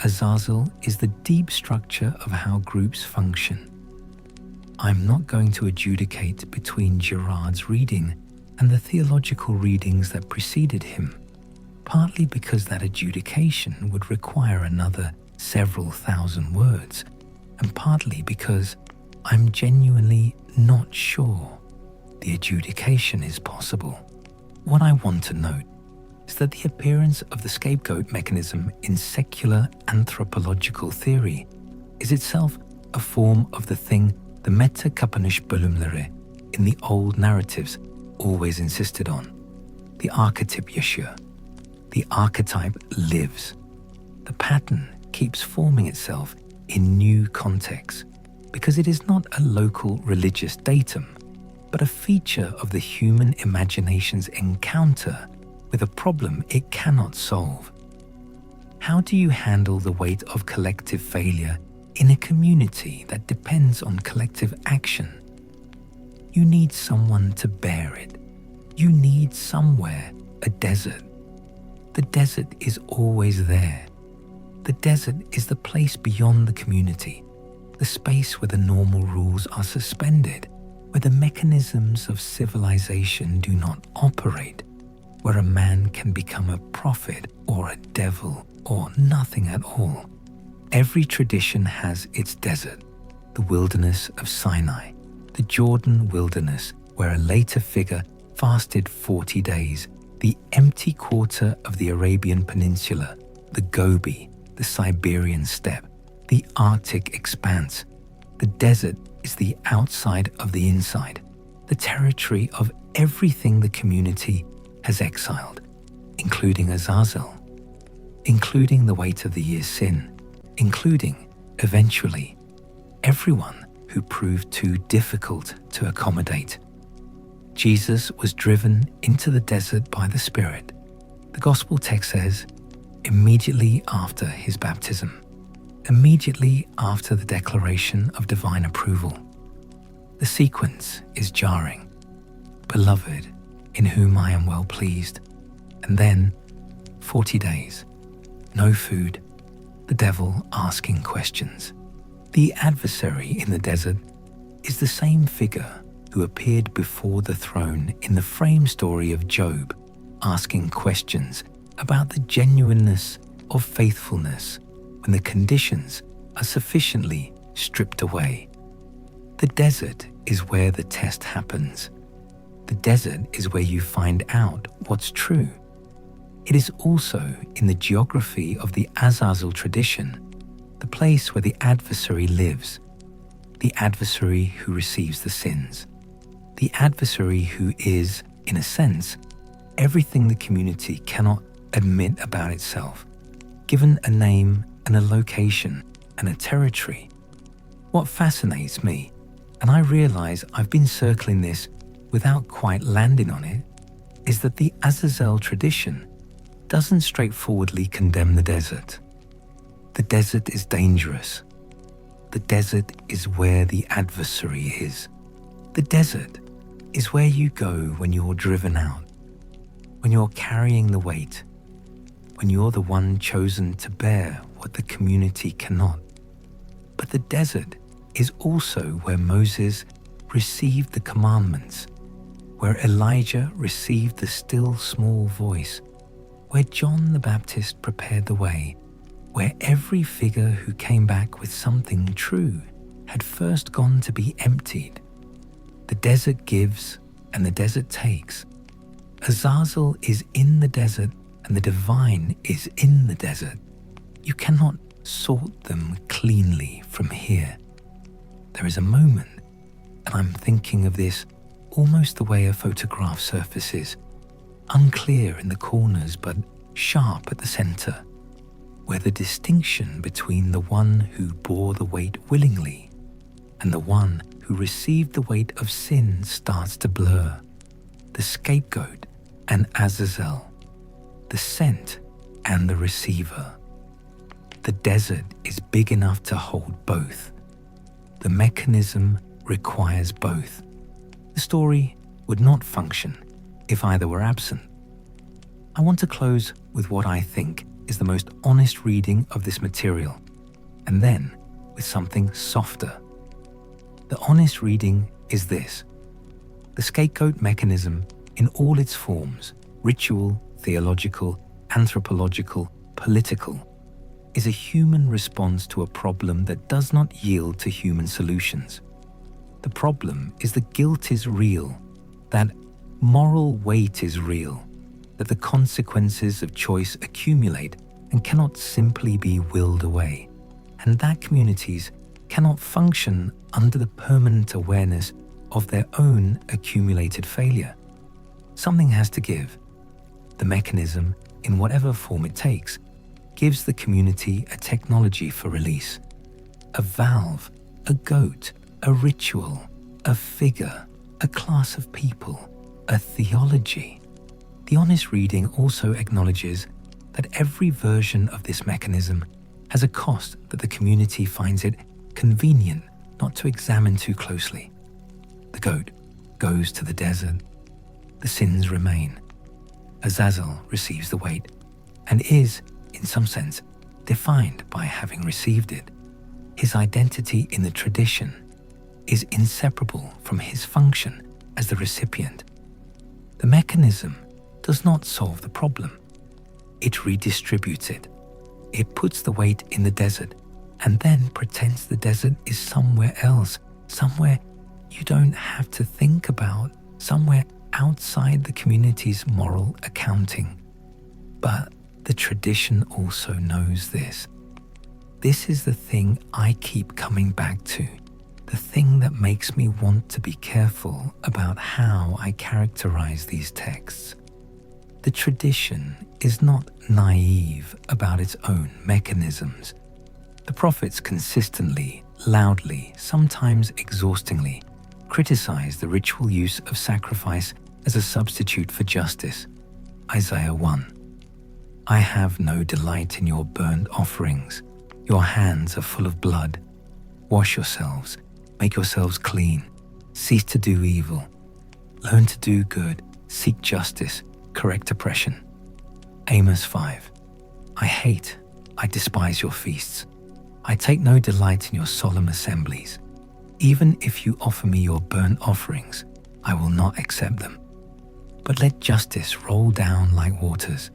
Azazel is the deep structure of how groups function. I'm not going to adjudicate between Girard's reading and the theological readings that preceded him, partly because that adjudication would require another several thousand words, and partly because I'm genuinely not sure the adjudication is possible. What I want to note is that the appearance of the scapegoat mechanism in secular anthropological theory is itself a form of the thing the meta-kapanish bölümleri in the old narratives always insisted on, the archetype Yeshua. The archetype lives. The pattern keeps forming itself in new contexts because it is not a local religious datum, but a feature of the human imagination's encounter with a problem it cannot solve. How do you handle the weight of collective failure in a community that depends on collective action? You need someone to bear it. You need somewhere a desert. The desert is always there. The desert is the place beyond the community, the space where the normal rules are suspended, where the mechanisms of civilization do not operate, where a man can become a prophet or a devil or nothing at all. Every tradition has its desert, the wilderness of Sinai, the Jordan wilderness, where a later figure fasted 40 days, the empty quarter of the Arabian Peninsula, the Gobi, the Siberian steppe, the Arctic expanse. The desert is the outside of the inside, the territory of everything the community has exiled, including Azazel, including the weight of the year's sin, including, eventually, everyone who proved too difficult to accommodate. Jesus was driven into the desert by the Spirit. The Gospel text says, immediately after his baptism, immediately after the declaration of divine approval. The sequence is jarring. Beloved, in whom I am well pleased. And then, 40 days, no food, the devil asking questions. The adversary in the desert is the same figure who appeared before the throne in the frame story of Job, asking questions about the genuineness of faithfulness when the conditions are sufficiently stripped away. The desert is where the test happens. The desert is where you find out what's true. It is also in the geography of the Azazel tradition, the place where the adversary lives, the adversary who receives the sins, the adversary who is, in a sense, everything the community cannot admit about itself, given a name and a location and a territory. What fascinates me, and I realize I've been circling this without quite landing on it, is that the Azazel tradition doesn't straightforwardly condemn the desert. The desert is dangerous. The desert is where the adversary is. The desert is where you go when you're driven out, when you're carrying the weight, when you're the one chosen to bear what the community cannot. But the desert is also where Moses received the commandments, where Elijah received the still small voice, where John the Baptist prepared the way, where every figure who came back with something true had first gone to be emptied. The desert gives and the desert takes. Azazel is in the desert and the divine is in the desert. You cannot sort them cleanly from here. There is a moment, and I'm thinking of this almost the way a photograph surfaces, unclear in the corners but sharp at the center, where the distinction between the one who bore the weight willingly and the one who received the weight of sin starts to blur. The scapegoat and Azazel, the sent and the receiver. The desert is big enough to hold both. The mechanism requires both. The story would not function if either were absent. I want to close with what I think is the most honest reading of this material, and then with something softer. The honest reading is this: the scapegoat mechanism in all its forms, ritual, theological, anthropological, political, is a human response to a problem that does not yield to human solutions. The problem is that guilt is real, that moral weight is real, that the consequences of choice accumulate and cannot simply be willed away, and that communities cannot function under the permanent awareness of their own accumulated failure. Something has to give. The mechanism, in whatever form it takes, gives the community a technology for release, a valve, a goat, a ritual, a figure, a class of people, a theology. The honest reading also acknowledges that every version of this mechanism has a cost that the community finds it convenient not to examine too closely. The goat goes to the desert. The sins remain. Azazel receives the weight and is, in some sense, defined by having received it. His identity in the tradition is inseparable from his function as the recipient. The mechanism does not solve the problem. It redistributes it. It puts the weight in the desert and then pretends the desert is somewhere else, somewhere you don't have to think about, somewhere outside the community's moral accounting. But the tradition also knows this. This is the thing I keep coming back to, the thing that makes me want to be careful about how I characterize these texts. The tradition is not naive about its own mechanisms. The prophets consistently, loudly, sometimes exhaustingly, criticize the ritual use of sacrifice as a substitute for justice. Isaiah 1. I have no delight in your burnt offerings. Your hands are full of blood. Wash yourselves, make yourselves clean. Cease to do evil. Learn to do good, seek justice, correct oppression. Amos 5. I despise your feasts. I take no delight in your solemn assemblies. Even if you offer me your burnt offerings, I will not accept them. But let justice roll down like waters,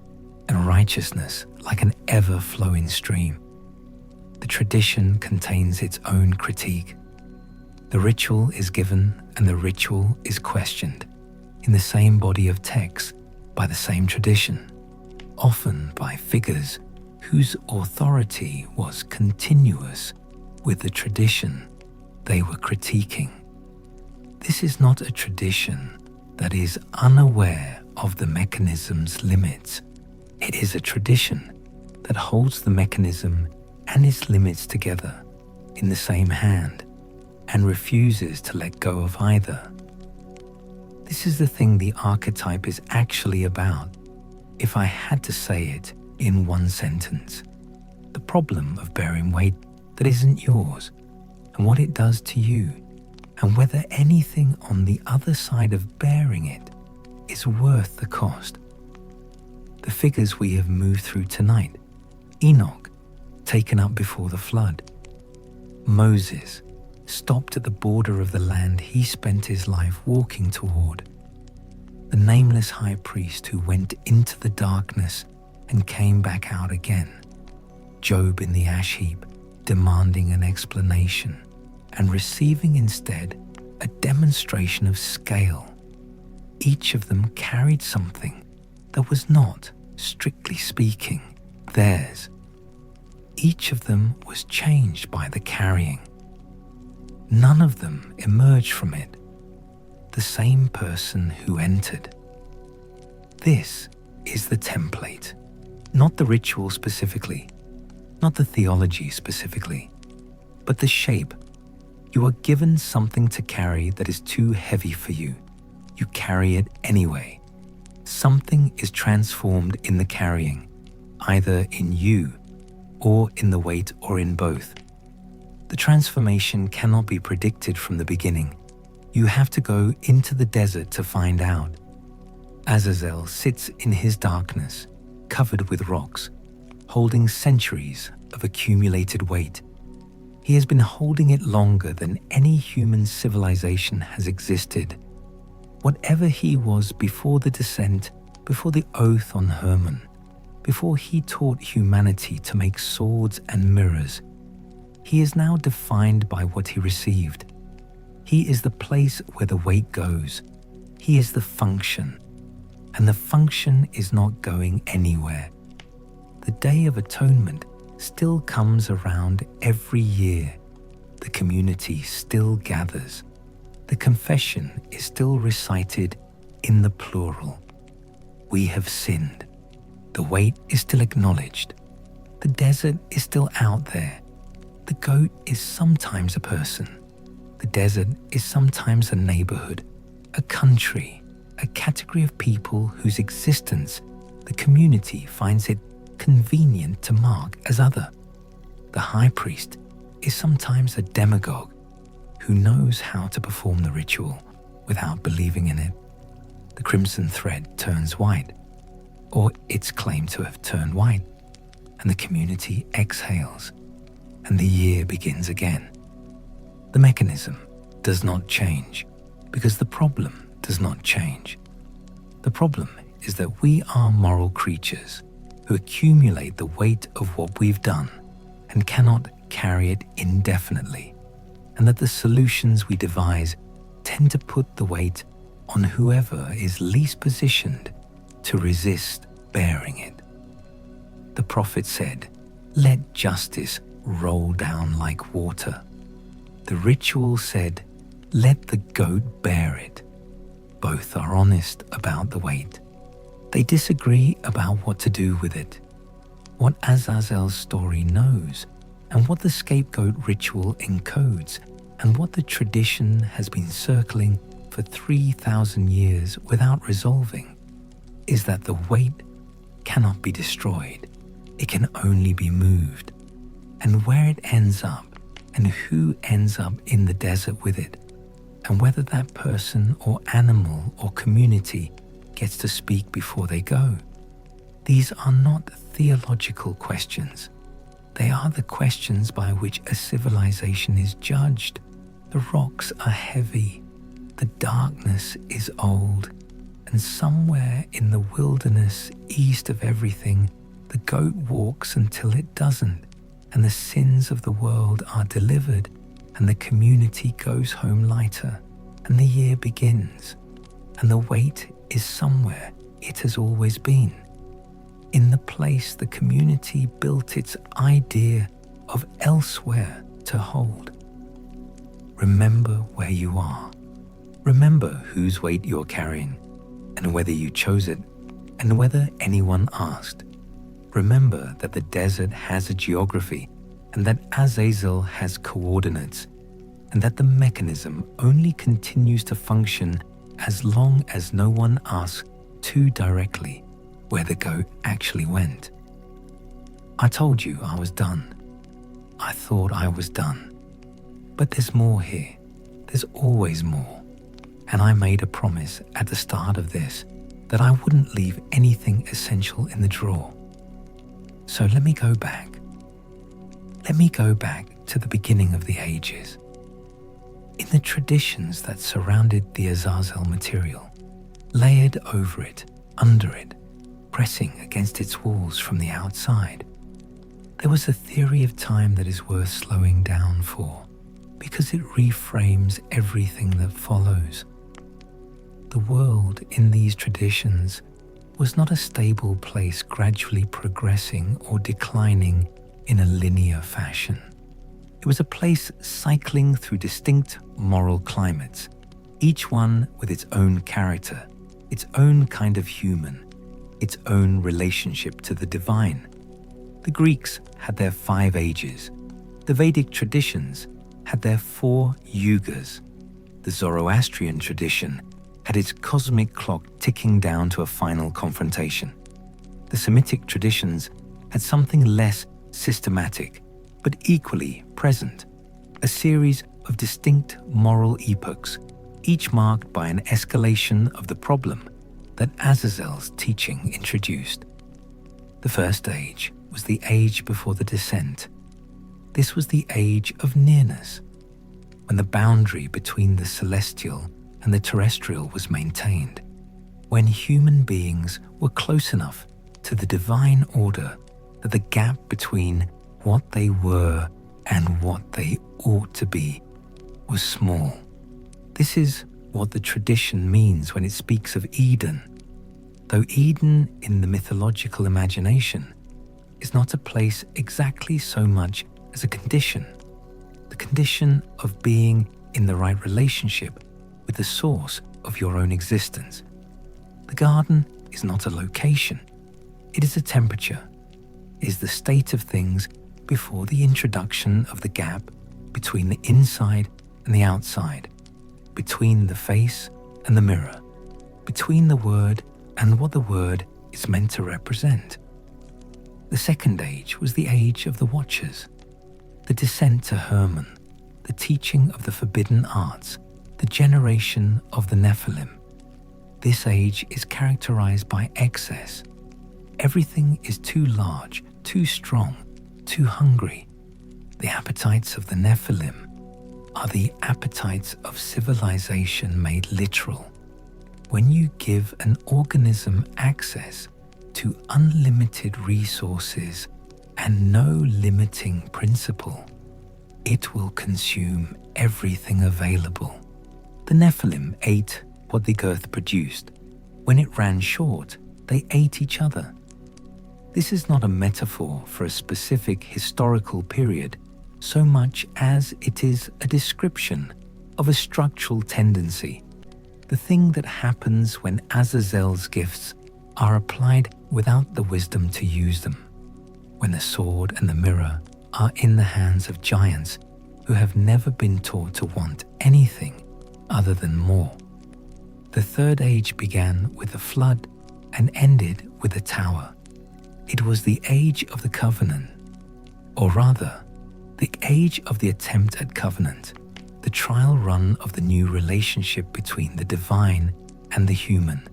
and righteousness like an ever-flowing stream. The tradition contains its own critique. The ritual is given and the ritual is questioned in the same body of text by the same tradition, often by figures whose authority was continuous with the tradition they were critiquing. This is not a tradition that is unaware of the mechanism's limits. It is a tradition that holds the mechanism and its limits together in the same hand and refuses to let go of either. This is the thing the archetype is actually about, if I had to say it in one sentence. The problem of bearing weight that isn't yours, and what it does to you, and whether anything on the other side of bearing it is worth the cost. The figures we have moved through tonight: Enoch, taken up before the flood; Moses, stopped at the border of the land he spent his life walking toward; the nameless high priest who went into the darkness and came back out again; Job in the ash heap, demanding an explanation and receiving instead a demonstration of scale. Each of them carried something that was not, strictly speaking, theirs. Each of them was changed by the carrying. None of them emerged from it the same person who entered. This is the template, not the ritual specifically, not the theology specifically, but the shape. You are given something to carry that is too heavy for you. You carry it anyway. Something is transformed in the carrying, either in you or in the weight or in both. The transformation cannot be predicted from the beginning. You have to go into the desert to find out. Azazel sits in his darkness, covered with rocks, holding centuries of accumulated weight. He has been holding it longer than any human civilization has existed. Whatever he was before the descent, before the oath on Hermon, before he taught humanity to make swords and mirrors, he is now defined by what he received. He is the place where the weight goes. He is the function, and the function is not going anywhere. The Day of Atonement still comes around every year. The community still gathers. The confession is still recited in the plural. We have sinned. The weight is still acknowledged. The desert is still out there. The goat is sometimes a person. The desert is sometimes a neighborhood, a country, a category of people whose existence the community finds it convenient to mark as other. The high priest is sometimes a demagogue who knows how to perform the ritual without believing in it. The crimson thread turns white, or it's claimed to have turned white, and the community exhales, and the year begins again. The mechanism does not change because the problem does not change. The problem is that we are moral creatures who accumulate the weight of what we've done and cannot carry it indefinitely, and that the solutions we devise tend to put the weight on whoever is least positioned to resist bearing it. The prophet said, "Let justice roll down like water." The ritual said, "Let the goat bear it." Both are honest about the weight. They disagree about what to do with it, what Azazel's story knows, and what the scapegoat ritual encodes, and what the tradition has been circling for 3,000 years without resolving, is that the weight cannot be destroyed. It can only be moved. And where it ends up, and who ends up in the desert with it, and whether that person or animal or community gets to speak before they go, these are not theological questions. They are the questions by which a civilization is judged. The rocks are heavy, the darkness is old, and somewhere in the wilderness east of everything, the goat walks until it doesn't, and the sins of the world are delivered, and the community goes home lighter, and the year begins, and the weight is somewhere it has always been, in the place the community built its idea of elsewhere to hold. Remember where you are. Remember whose weight you're carrying, and whether you chose it, and whether anyone asked. Remember that the desert has a geography, and that Azazel has coordinates, and that the mechanism only continues to function as long as no one asks too directly where the goat actually went. I told you I was done. I thought I was done. But there's more here. There's always more. And I made a promise at the start of this that I wouldn't leave anything essential in the drawer. So let me go back. Let me go back to the beginning of the ages. In the traditions that surrounded the Azazel material, layered over it, under it, pressing against its walls from the outside, there was a theory of time that is worth slowing down for, because it reframes everything that follows. The world in these traditions was not a stable place gradually progressing or declining in a linear fashion. It was a place cycling through distinct moral climates, each one with its own character, its own kind of human, its own relationship to the divine. The Greeks had their 5 ages. The Vedic traditions had their 4 yugas. The Zoroastrian tradition had its cosmic clock ticking down to a final confrontation. The Semitic traditions had something less systematic, but equally present, a series of distinct moral epochs, each marked by an escalation of the problem that Azazel's teaching introduced. The first age was the age before the descent. This was the age of nearness, when the boundary between the celestial and the terrestrial was maintained, when human beings were close enough to the divine order that the gap between what they were and what they ought to be was small. This is what the tradition means when it speaks of Eden, though Eden in the mythological imagination is not a place exactly so much as a condition, the condition of being in the right relationship with the source of your own existence. The garden is not a location, it is a temperature, it is the state of things before the introduction of the gap between the inside and the outside, between the face and the mirror, between the word and what the word is meant to represent. The second age was the age of the Watchers, the descent to Hermon, the teaching of the forbidden arts, the generation of the Nephilim. This age is characterized by excess. Everything is too large, too strong, too hungry. The appetites of the Nephilim are the appetites of civilization made literal. When you give an organism access to unlimited resources and no limiting principle, it will consume everything available. The Nephilim ate what the earth produced. When it ran short, they ate each other. This is not a metaphor for a specific historical period so much as it is a description of a structural tendency, the thing that happens when Azazel's gifts are applied without the wisdom to use them, when the sword and the mirror are in the hands of giants who have never been taught to want anything other than more. The third age began with the flood and ended with the tower. It was the age of the covenant, or rather, the age of the attempt at covenant, the trial run of the new relationship between the divine and the human,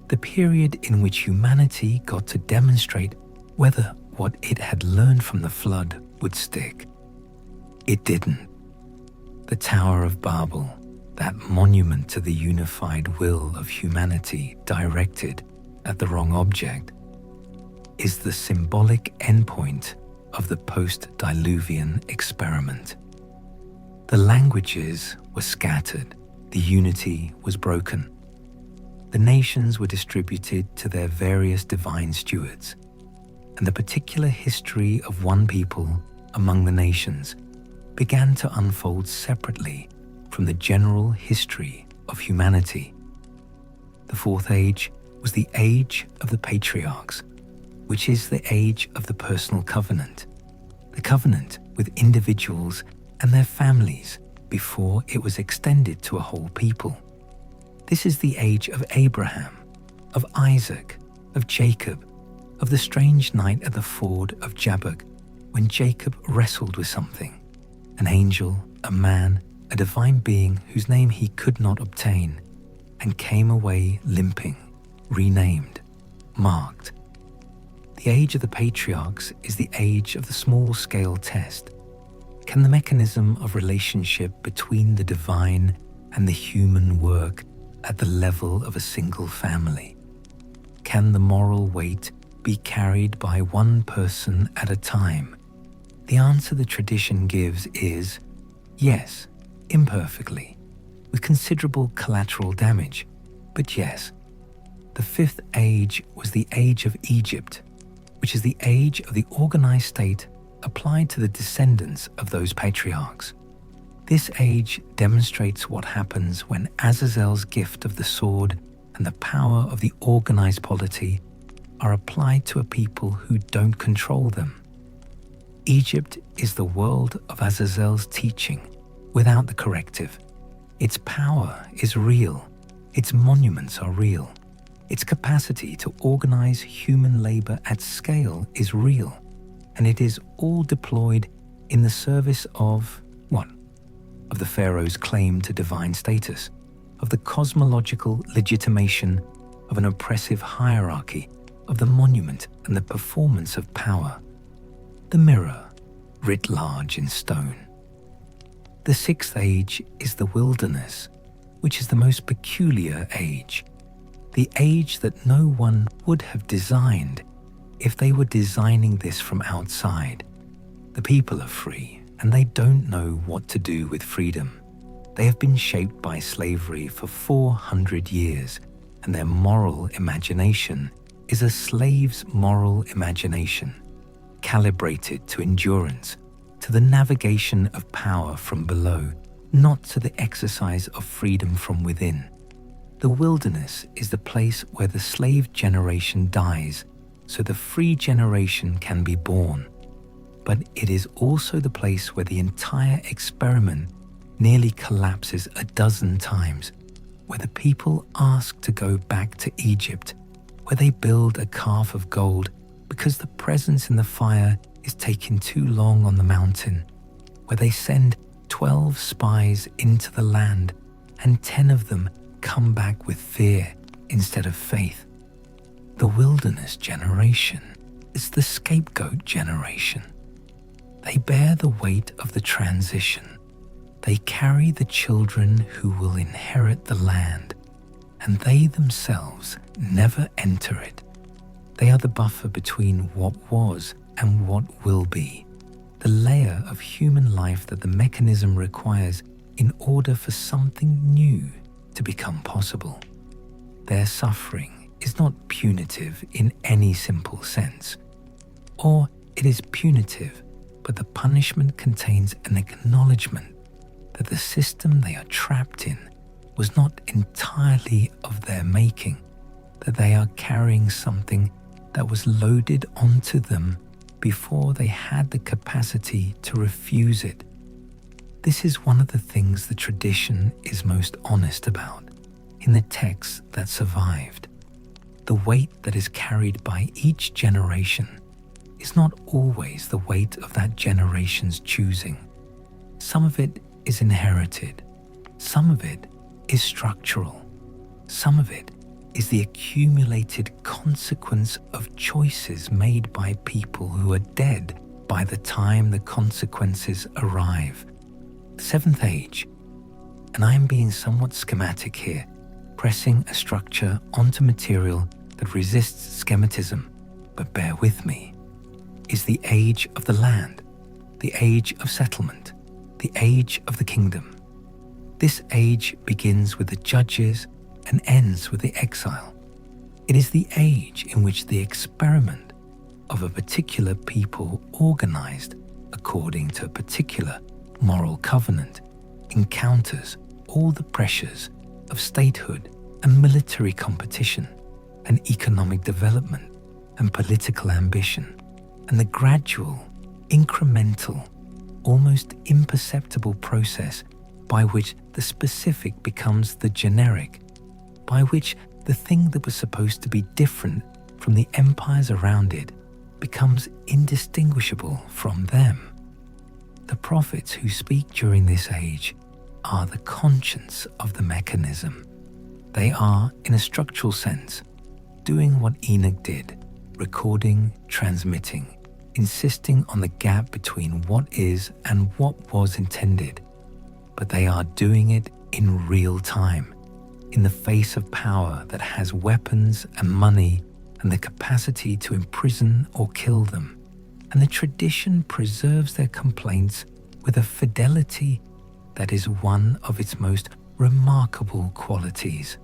the period in which humanity got to demonstrate whether what it had learned from the flood would stick. It didn't. The Tower of Babel, that monument to the unified will of humanity directed at the wrong object, is the symbolic endpoint of the post-diluvian experiment. The languages were scattered, the unity was broken. The nations were distributed to their various divine stewards, and the particular history of one people among the nations began to unfold separately from the general history of humanity. The fourth age was the age of the patriarchs, which is the age of the personal covenant, the covenant with individuals and their families before it was extended to a whole people. This is the age of Abraham, of Isaac, of Jacob, of the strange night at the ford of Jabbok, when Jacob wrestled with something, an angel, a man, a divine being whose name he could not obtain, and came away limping, renamed, marked. The age of the patriarchs is the age of the small-scale test. Can the mechanism of relationship between the divine and the human work at the level of a single family? Can the moral weight be carried by one person at a time? The answer the tradition gives is yes, imperfectly, with considerable collateral damage, but yes. The fifth age was the age of Egypt, which is the age of the organized state applied to the descendants of those patriarchs. This age demonstrates what happens when Azazel's gift of the sword and the power of the organized polity are applied to a people who don't control them. Egypt is the world of Azazel's teaching without the corrective. Its power is real, its monuments are real, its capacity to organize human labor at scale is real, and it is all deployed in the service of what? Of the pharaoh's claim to divine status, of the cosmological legitimation of an oppressive hierarchy, of the monument and the performance of power. The mirror, writ large in stone. The sixth age is the wilderness, which is the most peculiar age, the age that no one would have designed if they were designing this from outside. The people are free, and they don't know what to do with freedom. They have been shaped by slavery for 400 years, and their moral imagination is a slave's moral imagination, calibrated to endurance, to the navigation of power from below, not to the exercise of freedom from within. The wilderness is the place where the slave generation dies, so the free generation can be born. But it is also the place where the entire experiment nearly collapses a dozen times, where the people ask to go back to Egypt, where they build a calf of gold because the presence in the fire is taking too long on the mountain, where they send 12 spies into the land and 10 of them come back with fear instead of faith. The wilderness generation is the scapegoat generation. They bear the weight of the transition. They carry the children who will inherit the land, and they themselves never enter it. They are the buffer between what was and what will be, the layer of human life that the mechanism requires in order for something new to become possible. Their suffering is not punitive in any simple sense, or it is punitive, but the punishment contains an acknowledgement that the system they are trapped in was not entirely of their making, that they are carrying something that was loaded onto them before they had the capacity to refuse it. This is one of the things the tradition is most honest about in the texts that survived. The weight that is carried by each generation is not always the weight of that generation's choosing. Some of it is inherited, some of it is structural, some of it is the accumulated consequence of choices made by people who are dead by the time the consequences arrive. The seventh age, and I am being somewhat schematic here, pressing a structure onto material that resists schematism, but bear with me, is the age of the land, the age of settlement, the age of the kingdom. This age begins with the judges and ends with the exile. It is the age in which the experiment of a particular people organized according to a particular moral covenant encounters all the pressures of statehood and military competition and economic development and political ambition, and the gradual, incremental, almost imperceptible process by which the specific becomes the generic, by which the thing that was supposed to be different from the empires around it becomes indistinguishable from them. The prophets who speak during this age are the conscience of the mechanism. They are, in a structural sense, doing what Enoch did, recording, transmitting, insisting on the gap between what is and what was intended. But they are doing it in real time, in the face of power that has weapons and money and the capacity to imprison or kill them. And the tradition preserves their complaints with a fidelity that is one of its most remarkable qualities.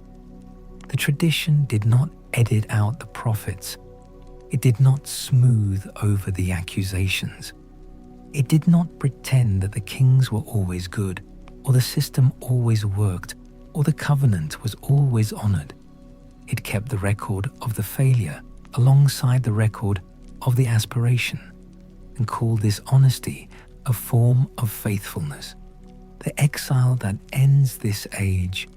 The tradition did not edit out the prophets. It did not smooth over the accusations. It did not pretend that the kings were always good, or the system always worked, or the covenant was always honored. It kept the record of the failure alongside the record of the aspiration, and called this honesty a form of faithfulness. The exile that ends this age,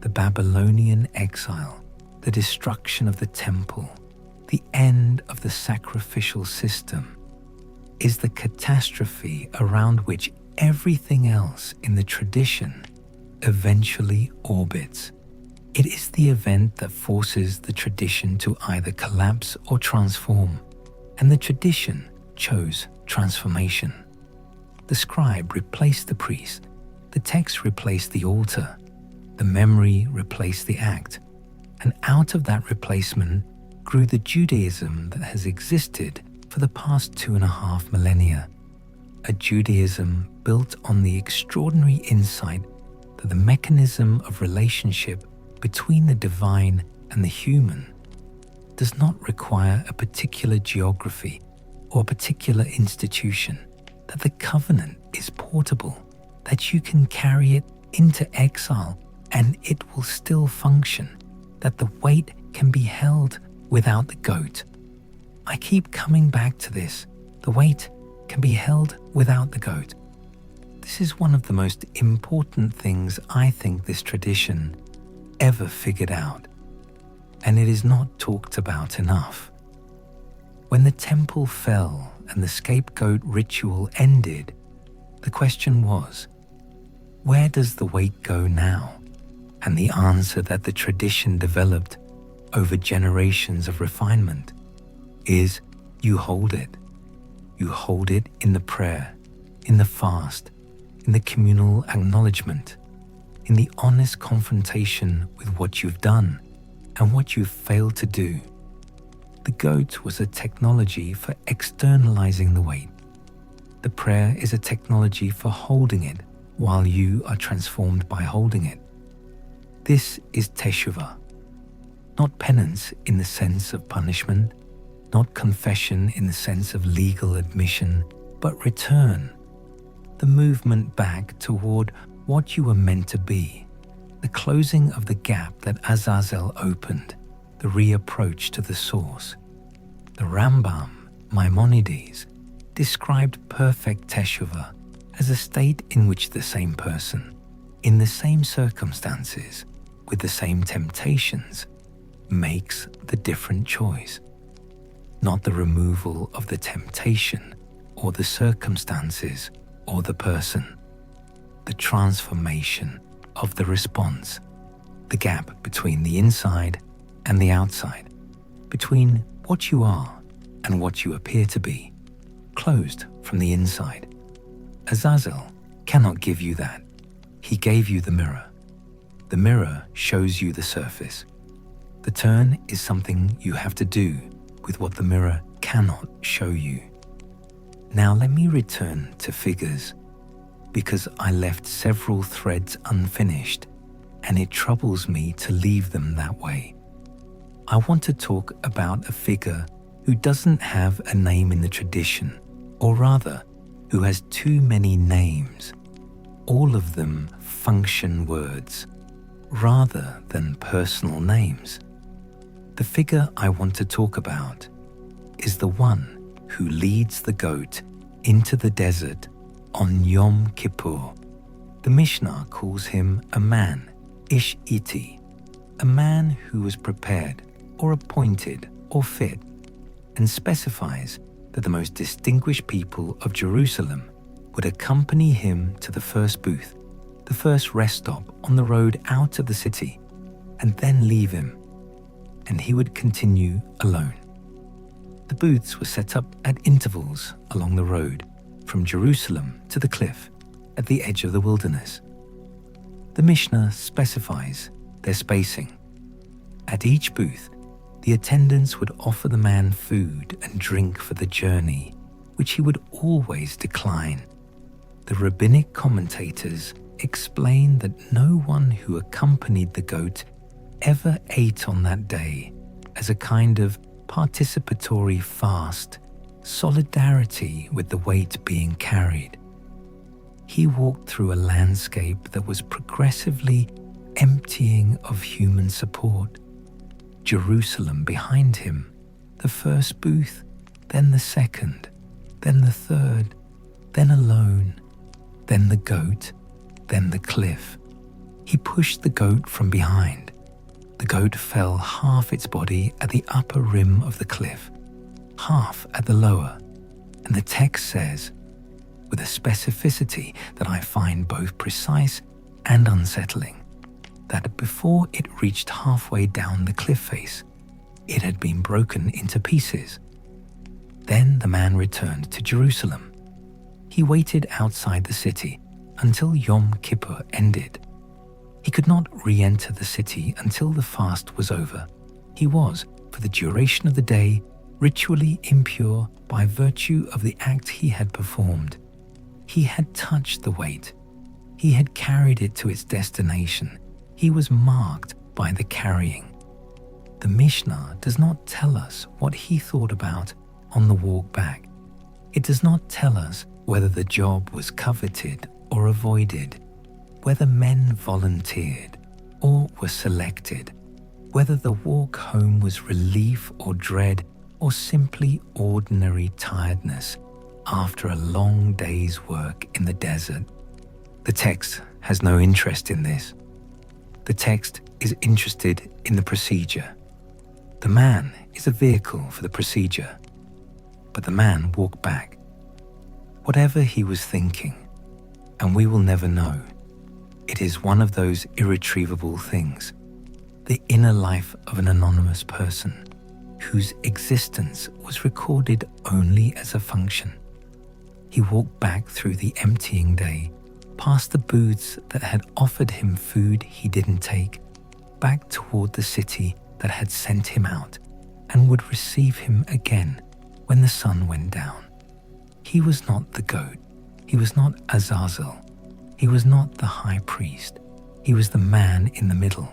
the Babylonian exile, the destruction of the temple, the end of the sacrificial system, is the catastrophe around which everything else in the tradition eventually orbits. It is the event that forces the tradition to either collapse or transform, and the tradition chose transformation. The scribe replaced the priest, the text replaced the altar, the memory replaced the act, and out of that replacement grew the Judaism that has existed for the past 2.5 millennia, a Judaism built on the extraordinary insight that the mechanism of relationship between the divine and the human does not require a particular geography or a particular institution, that the covenant is portable, that you can carry it into exile and it will still function, that the weight can be held without the goat. I keep coming back to this. The weight can be held without the goat. This is one of the most important things I think this tradition ever figured out, and it is not talked about enough. When the temple fell and the scapegoat ritual ended, the question was, where does the weight go now? And the answer that the tradition developed over generations of refinement is, you hold it. You hold it in the prayer, in the fast, in the communal acknowledgement, in the honest confrontation with what you've done and what you've failed to do. The goat was a technology for externalizing the weight. The prayer is a technology for holding it while you are transformed by holding it. This is teshuvah, not penance in the sense of punishment, not confession in the sense of legal admission, but return, the movement back toward what you were meant to be, the closing of the gap that Azazel opened, the reapproach to the source. The Rambam, Maimonides, described perfect teshuvah as a state in which the same person, in the same circumstances, with the same temptations, makes the different choice. Not the removal of the temptation or the circumstances or the person, the transformation of the response, the gap between the inside and the outside, between what you are and what you appear to be, closed from the inside. Azazel cannot give you that. He gave you the mirror. The mirror shows you the surface. The turn is something you have to do with what the mirror cannot show you. Now let me return to figures, because I left several threads unfinished, and it troubles me to leave them that way. I want to talk about a figure who doesn't have a name in the tradition, or rather, who has too many names, all of them function words, rather than personal names. The figure I want to talk about is the one who leads the goat into the desert on Yom Kippur. The Mishnah calls him a man, Ish Iti, a man who was prepared or appointed or fit, and specifies that the most distinguished people of Jerusalem would accompany him to the first booth, the first rest stop on the road out of the city, and then leave him, and he would continue alone. The booths were set up at intervals along the road from Jerusalem to the cliff at the edge of the wilderness. The Mishnah specifies their spacing. At each booth, the attendants would offer the man food and drink for the journey, which he would always decline. The rabbinic commentators explain that no one who accompanied the goat ever ate on that day as a kind of participatory fast, solidarity with the weight being carried. He walked through a landscape that was progressively emptying of human support. Jerusalem behind him, the first booth, then the second, then the third, then alone, then the goat, then the cliff. He pushed the goat from behind. The goat fell half its body at the upper rim of the cliff, half at the lower, and the text says, with a specificity that I find both precise and unsettling, that before it reached halfway down the cliff face, it had been broken into pieces. Then the man returned to Jerusalem. He waited outside the city until Yom Kippur ended. He could not re-enter the city until the fast was over. He was, for the duration of the day, ritually impure by virtue of the act he had performed. He had touched the weight. He had carried it to its destination. He was marked by the carrying. The Mishnah does not tell us what he thought about on the walk back. It does not tell us whether the job was coveted or avoided, whether men volunteered or were selected, whether the walk home was relief or dread or simply ordinary tiredness after a long day's work in the desert. The text has no interest in this. The text is interested in the procedure. The man is a vehicle for the procedure, but the man walked back. Whatever he was thinking, and we will never know, it is one of those irretrievable things, the inner life of an anonymous person whose existence was recorded only as a function. He walked back through the emptying day, past the booths that had offered him food he didn't take, back toward the city that had sent him out and would receive him again when the sun went down. He was not the goat. He was not Azazel. He was not the high priest. He was the man in the middle,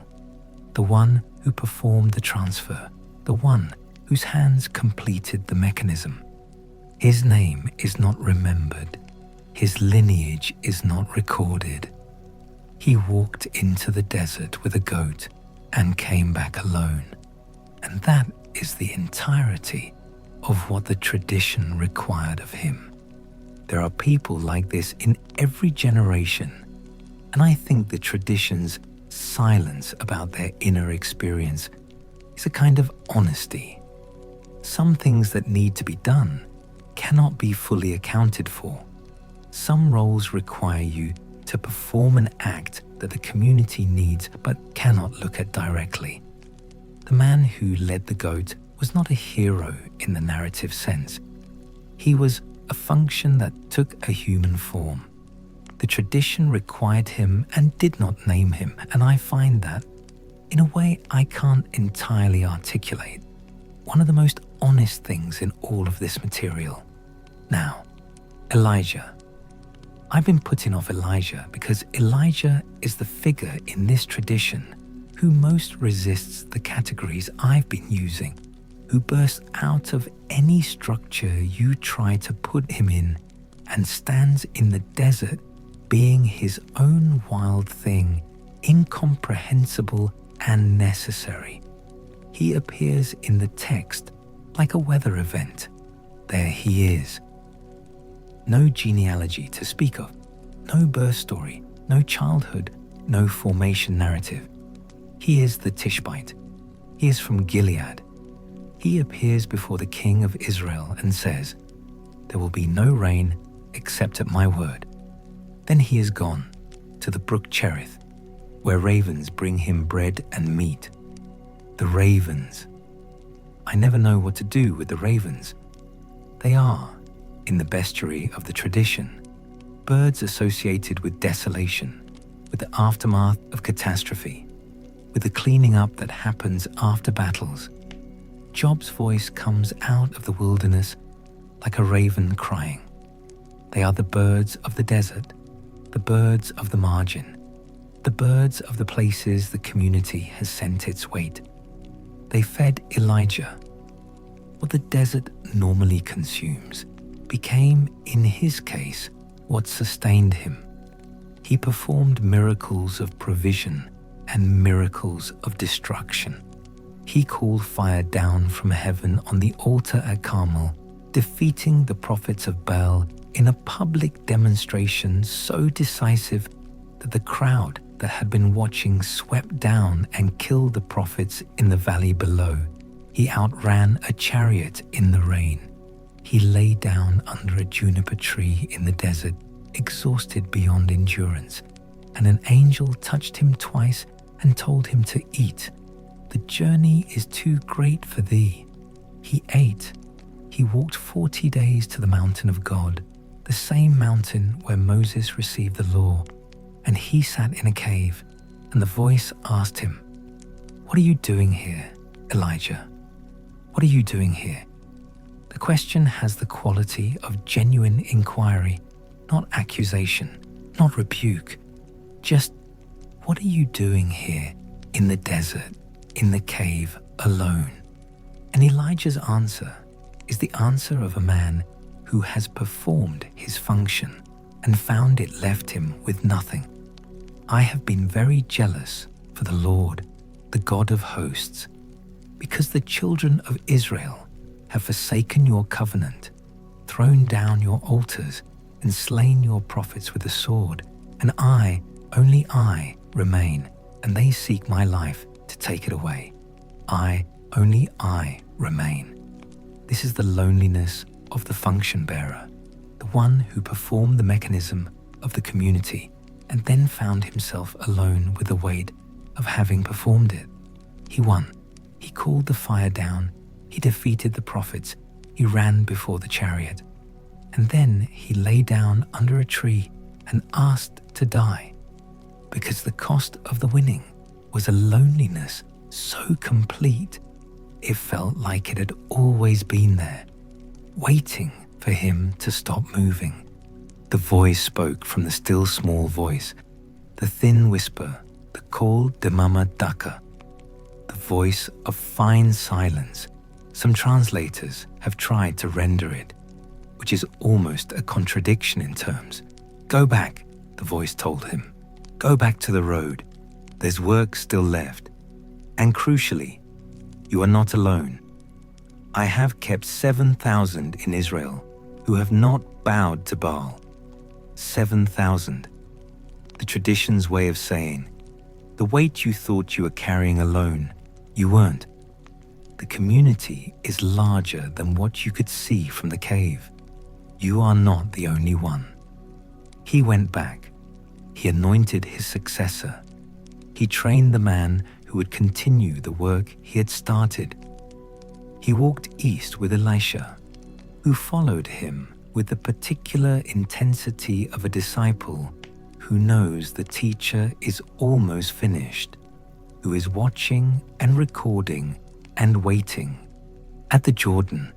the one who performed the transfer, the one whose hands completed the mechanism. His name is not remembered. His lineage is not recorded. He walked into the desert with a goat and came back alone. And that is the entirety of what the tradition required of him. There are people like this in every generation, and I think the tradition's silence about their inner experience is a kind of honesty. Some things that need to be done cannot be fully accounted for. Some roles require you to perform an act that the community needs but cannot look at directly. The man who led the goat was not a hero in the narrative sense. He was a function that took a human form. The tradition required him and did not name him, and I find that, in a way I can't entirely articulate, one of the most honest things in all of this material. Now, Elijah. I've been putting off Elijah because Elijah is the figure in this tradition who most resists the categories I've been using, who bursts out of any structure you try to put him in and stands in the desert being his own wild thing, incomprehensible and necessary. He appears in the text like a weather event. There he is. No genealogy to speak of, no birth story, no childhood, no formation narrative. He is the Tishbite. He is from Gilead. He appears before the king of Israel and says, "There will be no rain except at my word." Then he is gone to the brook Cherith, where ravens bring him bread and meat. The ravens. I never know what to do with the ravens. They are, in the bestiary of the tradition, birds associated with desolation, with the aftermath of catastrophe, with the cleaning up that happens after battles. Job's voice comes out of the wilderness like a raven crying. They are the birds of the desert, the birds of the margin, the birds of the places the community has sent its weight. They fed Elijah. What the desert normally consumes became, in his case, what sustained him. He performed miracles of provision and miracles of destruction. He called fire down from heaven on the altar at Carmel, defeating the prophets of Baal in a public demonstration so decisive that the crowd that had been watching swept down and killed the prophets in the valley below. He outran a chariot in the rain. He lay down under a juniper tree in the desert, exhausted beyond endurance, and an angel touched him twice and told him to eat. The journey is too great for thee. He ate. He walked 40 days to the mountain of God, the same mountain where Moses received the law, and he sat in a cave, and the voice asked him, "What are you doing here, Elijah? What are you doing here?" The question has the quality of genuine inquiry, not accusation, not rebuke. Just, what are you doing here, in the desert, in the cave, alone? And Elijah's answer is the answer of a man who has performed his function and found it left him with nothing. I have been very jealous for the Lord, the God of hosts, because the children of Israel have forsaken your covenant, thrown down your altars, and slain your prophets with the sword, and I, only I, remain, and they seek my life to take it away. I, only I, remain. This is the loneliness of the function bearer, the one who performed the mechanism of the community and then found himself alone with the weight of having performed it. He won. He called the fire down. He defeated the prophets. He ran before the chariot. And then he lay down under a tree and asked to die, because the cost of the winning was a loneliness so complete it felt like it had always been there, waiting for him to stop moving. The voice spoke from the still small voice, the thin whisper, the call de mama daka, the voice of fine silence. Some translators have tried to render it, which is almost a contradiction in terms. Go back, the voice told him. Go back to the road. There's work still left. And crucially, You are not alone. I have kept 7,000 in Israel who have not bowed to Baal. 7,000. The tradition's way of saying, the weight you thought you were carrying alone, you weren't. The community is larger than what you could see from the cave. You are not the only one. He went back. He anointed his successor. He trained the man who would continue the work he had started. He walked east with Elisha, who followed him with the particular intensity of a disciple who knows the teacher is almost finished, who is watching and recording and waiting. At the Jordan,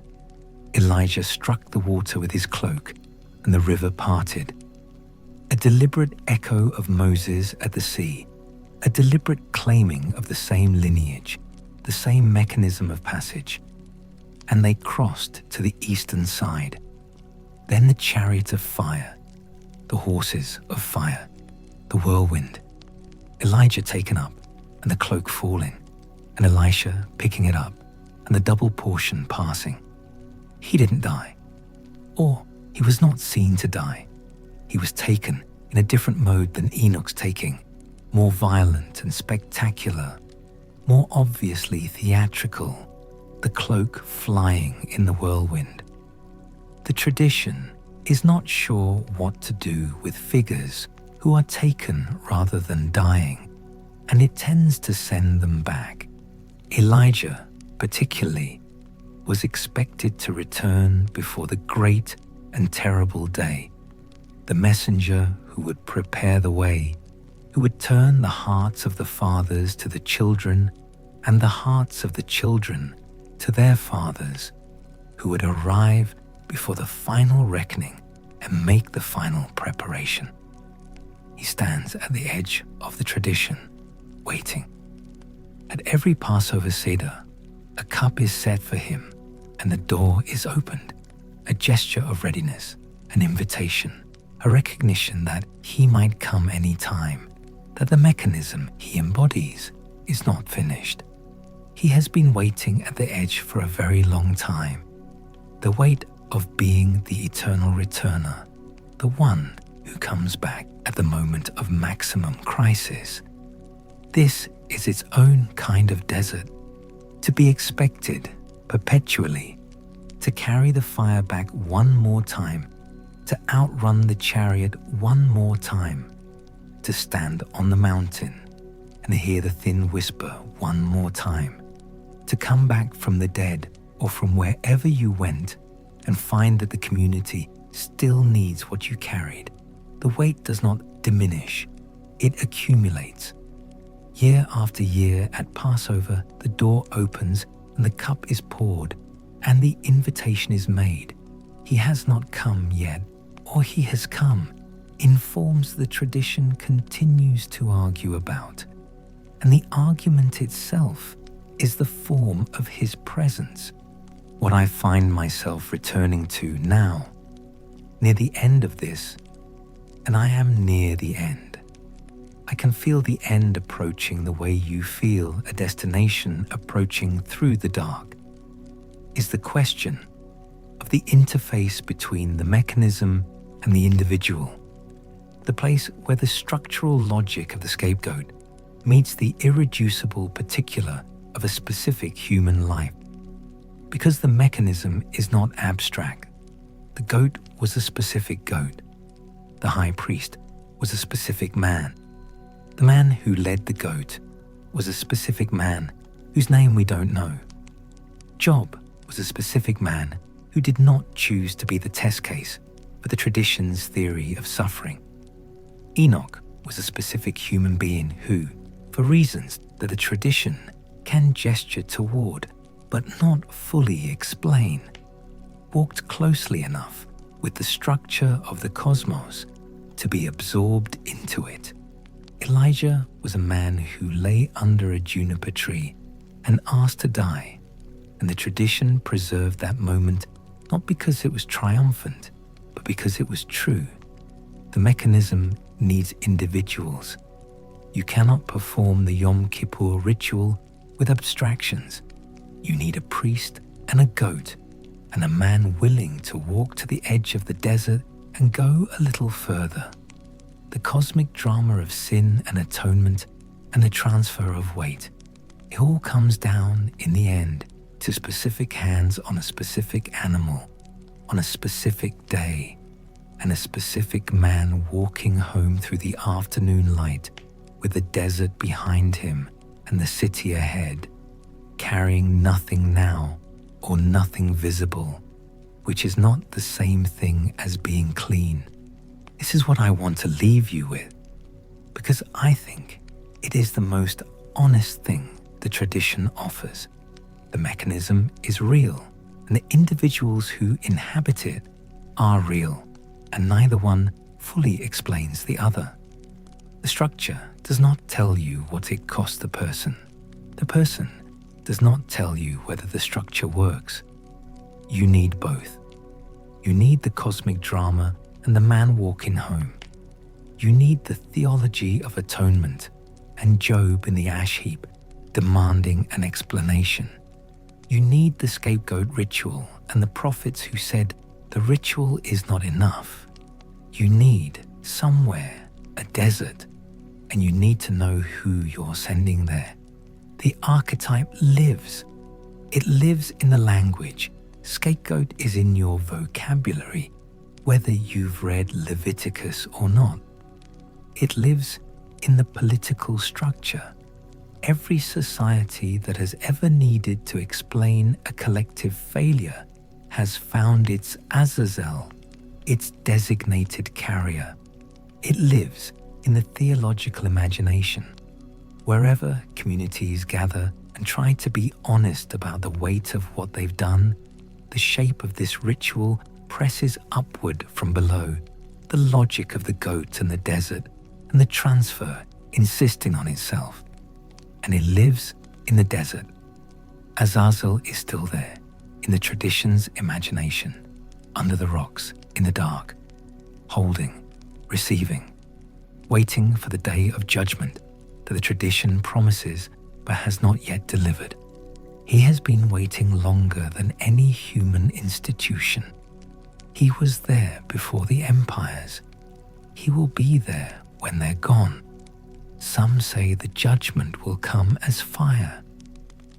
Elijah struck the water with his cloak, and the river parted. A deliberate echo of Moses at the sea, a deliberate claiming of the same lineage, the same mechanism of passage. And they crossed to the eastern side. Then the chariot of fire, the horses of fire, the whirlwind, Elijah taken up, and the cloak falling, and Elisha picking it up, and the double portion passing. He didn't die, or he was not seen to die. He was taken in a different mode than Enoch's taking, more violent and spectacular, more obviously theatrical, the cloak flying in the whirlwind. The tradition is not sure what to do with figures who are taken rather than dying, and it tends to send them back. Elijah, particularly, was expected to return before the great and terrible day, the messenger who would prepare the way, who would turn the hearts of the fathers to the children and the hearts of the children to their fathers, who would arrive before the final reckoning and make the final preparation. He stands at the edge of the tradition, waiting. At every Passover Seder, a cup is set for him and the door is opened, a gesture of readiness, an invitation, a recognition that he might come any time, that the mechanism he embodies is not finished. He has been waiting at the edge for a very long time. The weight of being the eternal returner, the one who comes back at the moment of maximum crisis. This is its own kind of desert, to be expected perpetually, to carry the fire back one more time, to outrun the chariot one more time, to stand on the mountain and hear the thin whisper one more time, to come back from the dead or from wherever you went and find that the community still needs what you carried. The weight does not diminish, it accumulates. Year after year at Passover, the door opens and the cup is poured and the invitation is made. He has not come yet, or he has come, informs the tradition continues to argue about. And the argument itself is the form of his presence. What I find myself returning to now, near the end of this, and I am near the end. I can feel the end approaching the way you feel a destination approaching through the dark, is the question of the interface between the mechanism and the individual, the place where the structural logic of the scapegoat meets the irreducible particular of a specific human life. Because the mechanism is not abstract, the goat was a specific goat. The high priest was a specific man. The man who led the goat was a specific man whose name we don't know. Job was a specific man who did not choose to be the test case for the tradition's theory of suffering. Enoch was a specific human being who, for reasons that the tradition can gesture toward but not fully explain, walked closely enough with the structure of the cosmos to be absorbed into it. Elijah was a man who lay under a juniper tree and asked to die, and the tradition preserved that moment not because it was triumphant, but because it was true. The mechanism needs individuals. You cannot perform the Yom Kippur ritual with abstractions. You need a priest and a goat, and a man willing to walk to the edge of the desert and go a little further. The cosmic drama of sin and atonement and the transfer of weight. It all comes down, in the end, to specific hands on a specific animal, on a specific day, and a specific man walking home through the afternoon light with the desert behind him and the city ahead, carrying nothing now or nothing visible, which is not the same thing as being clean. This is what I want to leave you with, because I think it is the most honest thing the tradition offers. The mechanism is real, and the individuals who inhabit it are real, and neither one fully explains the other. The structure does not tell you what it cost the person. The person does not tell you whether the structure works. You need both. You need the cosmic drama and the man walking home. You need the theology of atonement and Job in the ash heap demanding an explanation. You need the scapegoat ritual and the prophets who said the ritual is not enough. You need somewhere a desert, and you need to know who you're sending there. The archetype lives. It lives in the language. Scapegoat is in your vocabulary, whether you've read Leviticus or not. It lives in the political structure. Every society that has ever needed to explain a collective failure has found its Azazel, its designated carrier. It lives in the theological imagination. Wherever communities gather and try to be honest about the weight of what they've done, the shape of this ritual presses upward from below, the logic of the goat and the desert, and the transfer insisting on itself. And it lives in the desert. Azazel is still there, in the tradition's imagination, under the rocks, in the dark, holding, receiving, waiting for the day of judgment that the tradition promises but has not yet delivered. He has been waiting longer than any human institution. He was there before the empires. He will be there when they're gone. Some say the judgment will come as fire.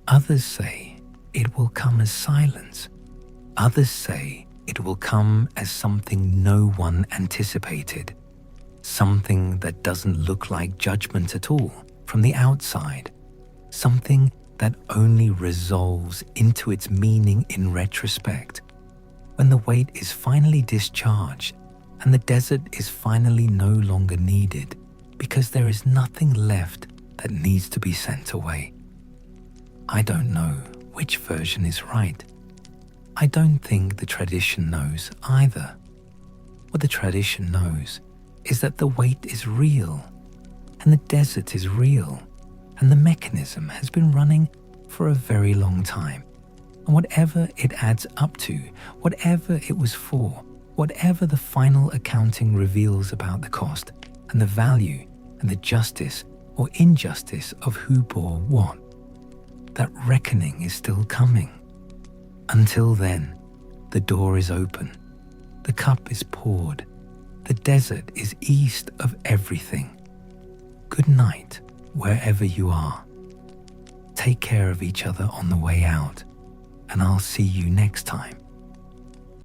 Others say it will come as silence. Others say it will come as something no one anticipated. Something that doesn't look like judgment at all from the outside. Something that only resolves into its meaning in retrospect. When the weight is finally discharged and the desert is finally no longer needed because there is nothing left that needs to be sent away. I don't know which version is right. I don't think the tradition knows either. What the tradition knows is that the weight is real, and the desert is real, and the mechanism has been running for a very long time. And whatever it adds up to, whatever it was for, whatever the final accounting reveals about the cost and the value and the justice or injustice of who bore what, that reckoning is still coming. Until then, the door is open, the cup is poured, the desert is east of everything. Good night, wherever you are. Take care of each other on the way out, and I'll see you next time